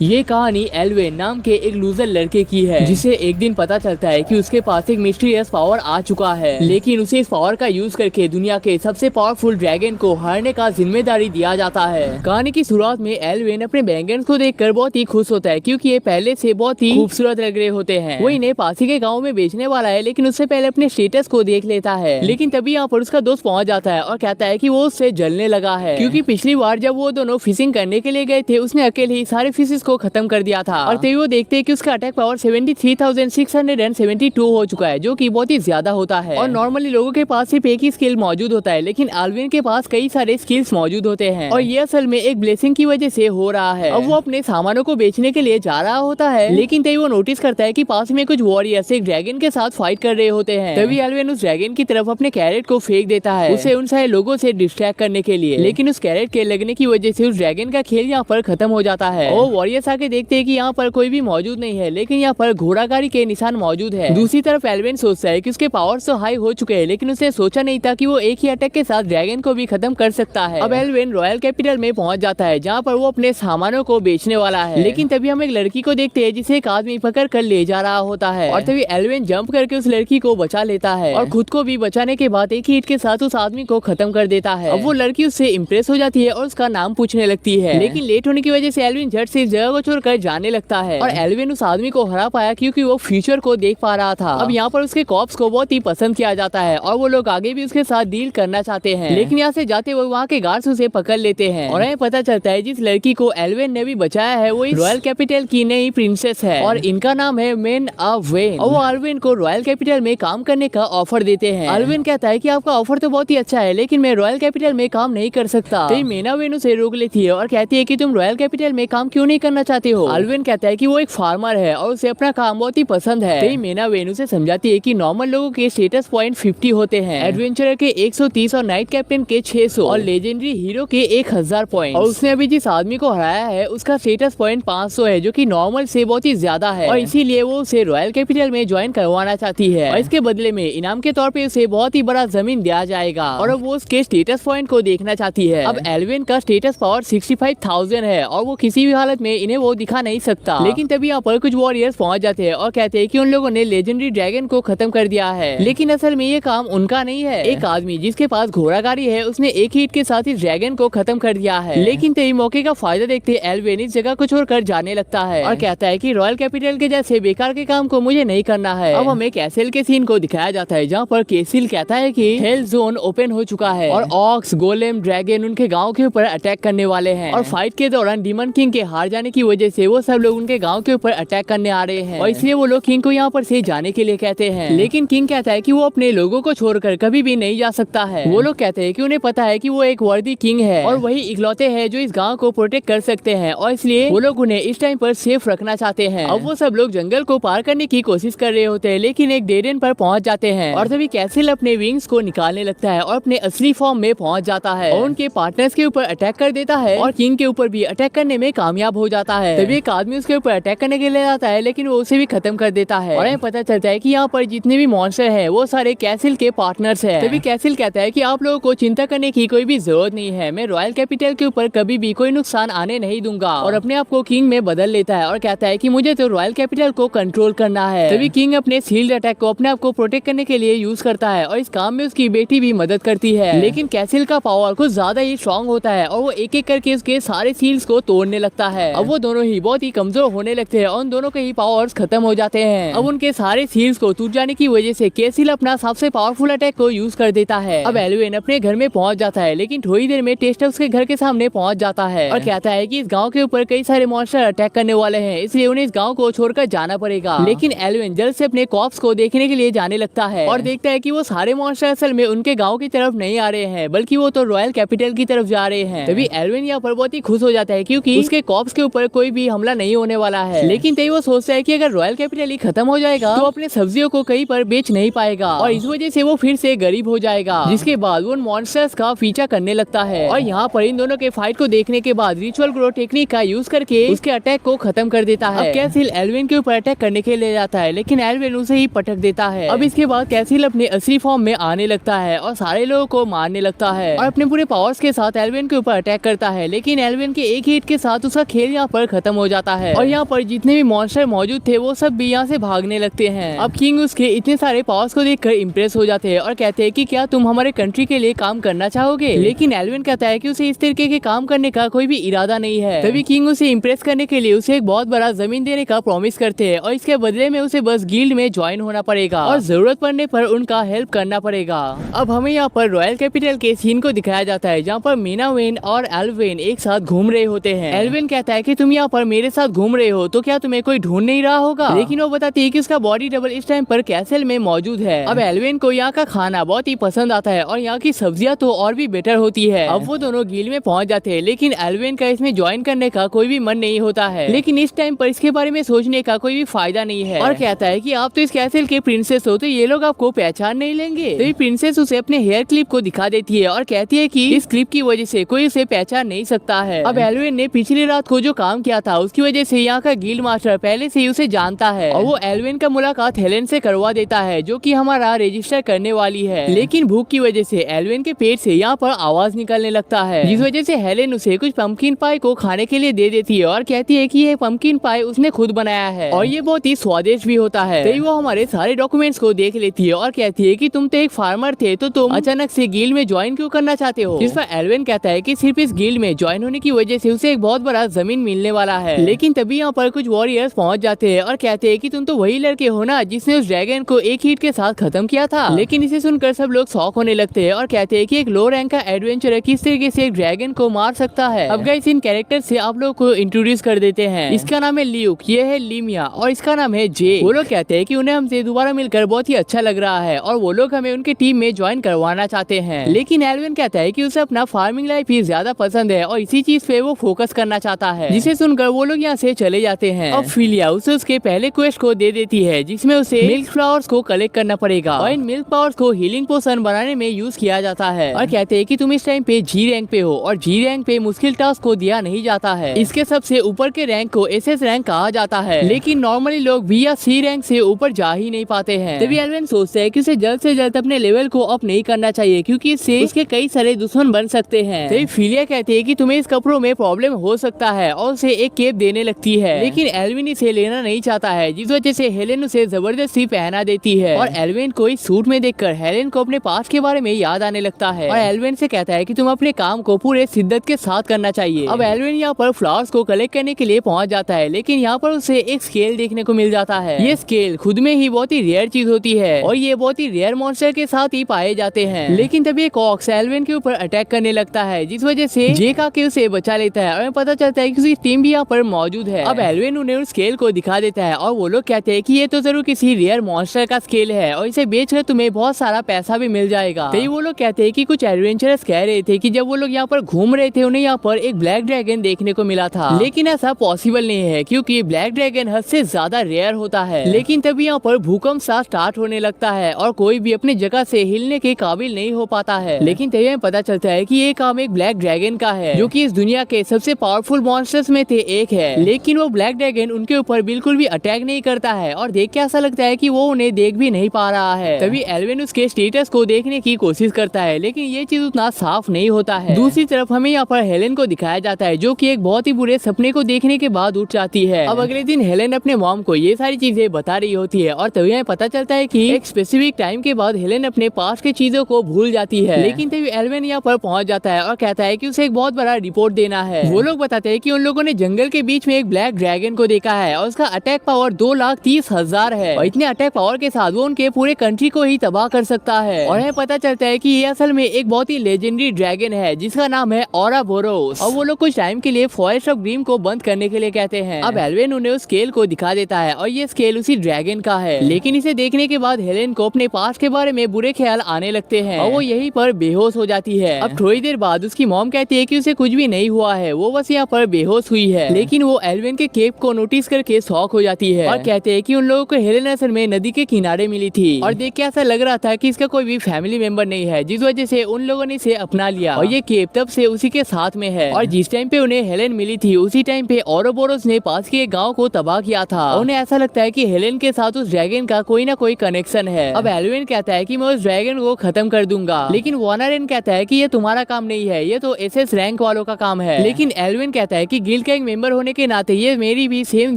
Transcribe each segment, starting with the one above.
ये कहानी एल्वेन नाम के एक लूजर लड़के की है, जिसे एक दिन पता चलता है कि उसके पास एक मिस्टीरियस पावर आ चुका है, लेकिन उसे इस पावर का यूज करके दुनिया के सबसे पावरफुल ड्रैगन को हारने का जिम्मेदारी दिया जाता है। कहानी की शुरुआत में एल्वेन अपने बैंगन को देखकर बहुत ही खुश होता है, क्योंकि ये पहले से बहुत ही खूबसूरत लग रहे होते हैं। वो इन्हें पास ही के गाँव में बेचने वाला है, लेकिन उससे पहले अपने स्टेटस को देख लेता है। लेकिन तभी यहाँ पर उसका दोस्त पहुँच जाता है और कहता है कि वो उससे जलने लगा है, क्योंकि पिछली बार जब वो दोनों फिशिंग करने के लिए गए थे, उसने अकेले ही सारे फिशेस को खत्म कर दिया था। और तभी वो देखते हैं कि उसका अटैक पावर 73,672 हो चुका है, जो कि बहुत ही ज्यादा होता है। और नॉर्मली लोगों के पास सिर्फ एक ही स्किल मौजूद होता है, लेकिन एल्विन के पास कई सारे स्किल्स मौजूद होते हैं, और ये असल में एक ब्लेसिंग की वजह से हो रहा है। अब वो अपने सामानों को बेचने के लिए जा रहा होता है, लेकिन तभी वो नोटिस करता है कि पास में कुछ वॉरियर्स एक ड्रैगन के साथ फाइट कर रहे होते हैं। तभी एल्विन उस ड्रैगन की तरफ अपने कैरेट को फेंक देता है, उसे उन सारे लोगों से डिस्ट्रैक्ट करने के लिए। लेकिन उस कैरेट के लगने की वजह से उस ड्रैगन का खेल यहाँ पर खत्म हो जाता है। और वॉरियर्स आके देखते हैं कि यहाँ पर कोई भी मौजूद नहीं है, लेकिन यहाँ पर घोड़ागाड़ी के निशान मौजूद है। दूसरी तरफ एल्विन सोचता है कि उसके पावर्स तो हाई हो चुके हैं, लेकिन उसने सोचा नहीं था कि वो एक ही अटैक के साथ ड्रैगन को भी खत्म कर सकता है। अब एल्विन रॉयल कैपिटल में पहुंच जाता है, जहाँ पर वो अपने सामानों को बेचने वाला है। लेकिन तभी हम एक लड़की को देखते हैं, जिसे एक आदमी पकड़ कर ले जा रहा होता है, और तभी एल्विन जंप करके उस लड़की को बचा लेता है, और खुद को भी बचाने के बाद एक ही हिट के साथ उस आदमी को खत्म कर देता है। अब वो लड़की उससे इम्प्रेस हो जाती है और उसका नाम पूछने लगती है, लेकिन लेट होने की वजह से एल्विन झट से इस जगह को छोड़कर जाने लगता है। और एल्विन उस आदमी को हरा पाया, क्योंकि वो फ्यूचर को देख पा रहा था। अब यहाँ पर उसके कॉप्स को बहुत ही पसंद किया जाता है, और वो लोग आगे भी उसके साथ डील करना चाहते हैं। लेकिन यहाँ से जाते हुए वहाँ के गार्ड्स उसे पकड़ लेते हैं, और हमें पता चलता है जिस लड़की को एल्विन ने भी बचाया है वो इस रॉयल कैपिटल की नई प्रिंसेस है, और इनका नाम है मेन वेन। और वो एल्विन को रॉयल कैपिटल में काम करने का ऑफर देते हैं। एल्विन कहता है कि आपका ऑफर तो बहुत ही अच्छा है, लेकिन मैं रॉयल कैपिटल में काम नहीं कर सकता। तो मेना वेन उसे रोक लेती है और कहती है कि तुम रॉयल कैपिटल में काम क्यों नहीं करना चाहते हो। एल्विन कहता है कि वो एक फार्मर है और उसे अपना काम बहुत ही पसंद है। तो मेना वेन उसे समझाती है कि नॉर्मल लोगों के स्टेटस पॉइंट 50 होते हैं, एडवेंचरर के 130 और नाइट कैप्टन के 600 और लेजेंडरी हीरो के 1000 पॉइंट। और उसने अभी जिस आदमी को हराया है उसका स्टेटस पॉइंट 500 है, जो कि नॉर्मल से बहुत ही ज्यादा है, और इसीलिए वो उसे रॉयल कैपिटल में ज्वाइन करवाना चाहती है। और इसके बदले में इनाम के तौर पे उसे बहुत ही बड़ा जमीन दिया जाएगा, और अब वो उसके स्टेटस पॉइंट को देखना चाहती है। अब एल्विन का स्टेटस पावर 65,000 है, और वो किसी भी हालत में इन्हें वो दिखा नहीं सकता। लेकिन तभी यहाँ पर कुछ वॉरियर्स पहुंच जाते हैं और कहते हैं कि उन लोगों ने लेजेंडरी ड्रैगन को खत्म कर दिया है, लेकिन असल में ये काम उनका नहीं है। एक आदमी जिसके पास घोड़ागाड़ी है, उसने एक ही हिट के साथ इस ड्रैगन को खत्म कर दिया है। लेकिन तभी मौके का फायदा देखते एल्विन इस जगह को छोड़कर जाने लगता है, और कहता है कि रॉयल कैपिटल के जैसे बेकार के काम को मुझे नहीं करना है। अब हमें कैसल के सीन को दिखाया जाता है, जहाँ पर केसिल कहता है कि हेल जोन ओपन हो चुका है, और ऑक्स, गोलेम, ड्रैगन उनके गाँव के ऊपर अटैक करने वाले हैं। और फाइट के दौरान डीमन किंग के हार जाने की वजह से वो सब लोग उनके गाँव के ऊपर अटैक करने आ रहे हैं, और इसलिए वो लोग किंग को यहाँ पर से जाने के लिए कहते हैं। लेकिन किंग कहता है कि वो अपने लोगों को छोड़कर कभी भी नहीं जा सकता है। वो लोग कहते हैं कि उन्हें पता है कि वो एक वर्दी किंग है, और वही इकलौते हैं जो इस गांव को प्रोटेक्ट कर सकते हैं, और इसलिए वो लोग उन्हें इस टाइम पर सेफ रखना चाहते हैं। अब वो सब लोग जंगल को पार करने की कोशिश कर रहे होते हैं, लेकिन एक डेड एंड पर पहुंच जाते हैं, और तभी कैसल अपने विंग्स को निकालने लगता है और अपने असली फॉर्म में पहुंच जाता है, और उनके पार्टनर्स के ऊपर अटैक कर देता है, और किंग के ऊपर भी अटैक करने में कामयाब हो जाता है। तभी एक आदमी उसके ऊपर अटैक करने के लिए आता है, लेकिन वो उसे भी खत्म कर देता है। और हमें पता चलता है कि यहाँ पर जितने भी मॉन्स्टर हैं वो सारे कैसल के पार्टनर्स हैं। तभी कैसल कहता है कि आप लोगों को चिंता करने की कोई भी जरूरत नहीं है, मैं रॉयल कैपिटल के ऊपर कभी भी कोई नुकसान आने नहीं दूंगा, और अपने आप को किंग में बदल लेता है, और कहता है कि मुझे तो रॉयल कैपिटल को कंट्रोल करना है। तभी किंग अपने शील्ड अटैक को अपने आप को प्रोटेक्ट करने के लिए यूज करता है, और इस काम में उसकी बेटी भी मदद करती है। लेकिन कैसल का पावर कुछ ज्यादा ही स्ट्रॉन्ग होता है, और वो एक एक करके उसके सारे शील्ड्स को तोड़ने लगता है। अब वो दोनों ही बहुत ही कमजोर होने लगते हैं, और उन दोनों के ही पावर्स खत्म हो जाते हैं। अब उनके सारे सील्स को टूट जाने की वजह से कैसिल अपना सबसे पावरफुल अटैक को यूज कर देता है। अब एल्विन अपने घर में पहुंच जाता है, लेकिन थोड़ी देर में टेस्टर उसके घर के सामने पहुंच जाता है, और कहता है कि इस गांव के ऊपर कई सारे मॉन्स्टर अटैक करने वाले हैं, इसलिए उन्हें इस गांव को छोड़कर जाना पड़ेगा। लेकिन एल्विन जल्द से अपने कॉप्स को देखने के लिए जाने लगता है, और देखता है कि वो सारे मॉन्स्टर असल में उनके गाँव की तरफ नहीं आ रहे हैं, बल्कि वो तो रॉयल कैपिटल की तरफ जा रहे हैं। तभी एल्विन यहाँ पर बहुत ही खुश हो जाता है, क्योंकि उसके कॉप्स के ऊपर कोई भी हमला नहीं होने वाला है। लेकिन तभी वो सोचता है कि अगर रॉयल कैपिटल ही खत्म हो जाएगा तो अपने सब्जियों को कहीं पर बेच नहीं पाएगा, और इस वजह से वो फिर से गरीब हो जाएगा। जिसके बाद वो मॉन्स्टर्स का पीछा करने लगता है, और यहाँ पर इन दोनों के फाइट को देखने के बाद रिचुअल ग्रो टेक्निक का यूज करके उसके अटैक को खत्म कर देता है। कैसिल एल्विन के ऊपर अटैक करने के लिए जाता है, लेकिन एल्विन उसे ही पटक देता है। अब इसके बाद कैसिल अपने असली फॉर्म में आने लगता है, और सारे लोगों को मारने लगता है, और अपने पूरे पावर्स के साथ एल्विन के ऊपर अटैक करता है। लेकिन एल्विन के एक हिट के साथ उसका खेल यहाँ पर खत्म हो जाता है और यहाँ पर जितने भी मॉन्स्टर मौजूद थे वो सब भी यहाँ से भागने लगते हैं। अब किंग उसके इतने सारे पावर्स को देखकर इम्प्रेस हो जाते हैं और कहते हैं कि क्या तुम हमारे कंट्री के लिए काम करना चाहोगे, लेकिन एल्विन कहता है कि उसे इस तरीके के काम करने का कोई भी इरादा नहीं है। तभी किंग उसे इम्प्रेस करने के लिए उसे एक बहुत बड़ा जमीन देने का प्रॉमिस करते हैं और इसके बदले में उसे बस गिल्ड में ज्वाइन होना पड़ेगा और जरूरत पड़ने पर उनका हेल्प करना पड़ेगा। अब हमें यहाँ पर रॉयल कैपिटल के सीन को दिखाया जाता है जहाँ पर मीना वेन और एल्विन एक साथ घूम रहे होते हैं। एल्विन कहता है कि तुम यहाँ पर मेरे साथ घूम रहे हो तो क्या तुम्हें कोई ढूंढ नहीं रहा होगा, लेकिन वो बताती है कि उसका बॉडी डबल इस टाइम पर कैसल में मौजूद है। अब एल्विन को यहाँ का खाना बहुत ही पसंद आता है और यहाँ की सब्जियां तो और भी बेटर होती है। अब वो दोनों गिल्ड में पहुंच जाते हैं, लेकिन एल्विन का इसमें ज्वाइन करने का कोई भी मन नहीं होता है। लेकिन इस टाइम पर इसके बारे में सोचने का कोई भी फायदा नहीं है और कहता है कि आप तो इस कैसल के प्रिंसेस हो तो ये लोग आपको पहचान नहीं लेंगे। तो प्रिंसेस उसे अपने हेयर क्लिप को दिखा देती है और कहती है कि इस क्लिप की वजह से कोई उसे पहचान नहीं सकता है। अब एल्विन ने पिछली रात को जो काम किया था उसकी वजह से यहाँ का गिल्ड मास्टर पहले से ही उसे जानता है और वो एल्विन का मुलाकात हेलेन से करवा देता है जो कि हमारा रजिस्टर करने वाली है। लेकिन भूख की वजह से एल्विन के पेट से यहाँ पर आवाज निकलने लगता है, जिस वजह से हेलेन उसे कुछ पंपकिन पाई को खाने के लिए दे देती है और कहती है कि ये पंपकिन पाई उसने खुद बनाया है और ये बहुत ही स्वादिष्ट भी होता है। तो वो हमारे सारे डॉक्यूमेंट्स को देख लेती है और कहती है कि तुम तो एक फार्मर थे तो तुम अचानक से गिल्ड में ज्वाइन क्यों करना चाहते हो। जिस पर एल्विन कहता है कि सिर्फ इस गिल्ड में ज्वाइन होने की वजह से उसे एक बहुत बड़ा जमीन मिलने वाला है। लेकिन तभी यहाँ पर कुछ वॉरियर्स पहुंच जाते हैं और कहते हैं कि तुम तो वही लड़के हो ना जिसने उस ड्रैगन को एक हिट के साथ खत्म किया था। लेकिन इसे सुनकर सब लोग शॉक होने लगते हैं और कहते हैं कि एक लो रैंक का एडवेंचरर किस तरीके से एक ड्रैगन को मार सकता है। अब गाइस इन कैरेक्टर से आप लोग को इंट्रोड्यूस कर देते हैं। इसका नाम है ल्यूक, ये है लीमिया और इसका नाम है जे। वो लोग कहते हैं कि उन्हें हमसे दोबारा मिलकर बहुत ही अच्छा लग रहा है और वो लोग हमें उनकी टीम में ज्वाइन करवाना चाहते हैं। लेकिन एल्विन कहता है कि उसे अपना फार्मिंग लाइफ ही ज्यादा पसंद है और इसी चीज पे वो फोकस करना चाहता है, जिसे सुनकर वो लोग यहाँ से चले जाते हैं। अब फिलिया उसे उसके पहले क्वेस्ट को दे देती है जिसमें उसे मिल्क फ्लावर्स को कलेक्ट करना पड़ेगा और इन मिल्क पावर्स को हीलिंग पोशन बनाने में यूज किया जाता है और कहते हैं कि तुम इस टाइम पे जी रैंक पे हो और जी रैंक पे मुश्किल टास्क को दिया नहीं जाता है। इसके सबसे ऊपर के रैंक को एसएस रैंक कहा जाता है, लेकिन नॉर्मली लोग भी या सी रैंक से ऊपर जा ही नहीं पाते हैं। तभी एल्विन सोचता है कि उसे जल्द से जल्द अपने लेवल को अप नहीं करना चाहिए क्योंकि इससे उसके कई सारे दुश्मन बन सकते हैं। तभी फिलिया कहती है कि तुम्हें इस कपड़ों में प्रॉब्लम हो सकता है और उसे एक केप देने लगती है, लेकिन एल्विन इसे लेना नहीं चाहता है, जिस वजह से हेलेन उसे जबरदस्ती पहना देती है और एल्विन को इस सूट में देखकर हेलेन को अपने पास्ट के बारे में याद आने लगता है और एल्विन से कहता है कि तुम अपने काम को पूरे शिद्दत के साथ करना चाहिए। अब एल्विन यहाँ पर फ्लावर्स को कलेक्ट करने के लिए पहुंच जाता है, लेकिन यहाँ पर उसे एक स्केल देखने को मिल जाता है। ये स्केल खुद में ही बहुत ही रेयर चीज होती है और ये बहुत ही रेयर मॉन्स्टर के साथ ही पाए जाते हैं। लेकिन तभी एक ऑक्स एल्विन के ऊपर अटैक करने लगता है, जिस वजह से जेक आके उसे बचा लेता है और पता चलता है कि उसकी टीम भी यहाँ पर मौजूद है। अब एल्विन उन्हें उस स्केल को दिखा देता है और वो लोग कहते हैं कि ये तो जरूर किसी रेयर मॉन्स्टर का स्केल है और इसे बेचकर तुम्हें बहुत सारा पैसा भी मिल जाएगा। तो वो लोग कहते हैं कि कुछ एडवेंचरर्स कह रहे थे कि जब वो लोग यहाँ पर घूम रहे थे उन्हें यहाँ पर एक ब्लैक ड्रैगन देखने को मिला था, लेकिन ऐसा पॉसिबल नहीं है क्योंकि ब्लैक ड्रैगन हद से ज्यादा रेयर होता है। लेकिन तभी यहाँ पर भूकंप सा स्टार्ट होने लगता है और कोई भी अपनी जगह से हिलने के काबिल नहीं हो पाता है। लेकिन तभी हमें पता चलता है कि ये काम एक ब्लैक ड्रैगन का है जो कि इस दुनिया के सबसे पावरफुल मॉन्स्टर्स में से एक है। लेकिन वो ब्लैक ड्रैगन उनके ऊपर बिल्कुल भी अटैक नहीं करता है और देख के ऐसा लगता है कि वो उन्हें देख भी नहीं पा रहा है। तभी एल्विन उसके स्टेटस को देखने की कोशिश करता है, लेकिन ये चीज उतना साफ नहीं होता है। दूसरी तरफ हमें यहाँ पर हेलेन को दिखाया जाता है जो कि एक बहुत ही बुरे सपने को देखने के बाद उठ जाती है। अब अगले दिन हेलेन अपने मॉम को ये सारी चीजें बता रही होती है और तभी हमें पता चलता है कि एक स्पेसिफिक टाइम के बाद हेलेन अपने पास के चीजों को भूल जाती है। लेकिन तभी एल्विन यहाँ पर पहुंच जाता है और कहता है कि उसे एक बहुत बड़ा रिपोर्ट देना है। वो लोग बताते हैं कि उन लोगों ने जंगल के बीच में एक ब्लैक ड्रैगन को देखा है और उसका अटैक पावर 2,30,000 है और इतने अटैक पावर के साथ वो उनके पूरे कंट्री को ही तबाह कर सकता है। और हमें पता चलता है कि ये असल में एक बहुत ही लेजेंडरी ड्रैगन है जिसका नाम है औराबोरोस और वो लोग कुछ टाइम के लिए फॉरेस्ट ऑफ ग्रीम को बंद करने के लिए कहते हैं। अब एल्विन उन्हें उस स्केल को दिखा देता है और ये स्केल उसी ड्रैगन का है। लेकिन इसे देखने के बाद हेलेन को अपने पास्ट के बारे में बुरे ख्याल आने लगते हैं और वो यहीं पर बेहोश हो जाती है। अब थोड़ी देर बाद उसकी मॉम कहती है कि उसे कुछ भी नहीं हुआ है, वो बस यहाँ पर बेहोश हुई है। लेकिन वो एल्विन के केप को नोटिस करके शॉक हो जाती है और कहते हैं कि उन लोगों को हेलेन असल में नदी के किनारे मिली थी और देख के ऐसा लग रहा था कि इसका कोई भी फैमिली मेंबर नहीं है, जिस वजह से उन लोगों ने इसे अपना लिया और ये केप तब से उसी के साथ में है। और जिस टाइम पे उन्हें हेलेन मिली थी उसी टाइम पे औरोबोरोस ने पास के गाँव को तबाह किया था। उन्हें ऐसा लगता है कि हेलेन के साथ उस ड्रैगन का कोई ना कोई कनेक्शन है। अब एल्विन कहता है कि मैं उस ड्रैगन को खत्म कर दूंगा, लेकिन वॉनरेन कहता है कि ये तुम्हारा काम नहीं है, ये तो एसएस रैंक वालों का काम है। लेकिन एल्विन कहता है कि गिल्ड गिल्ड का एक मेंबर होने के नाते ये मेरी भी सेम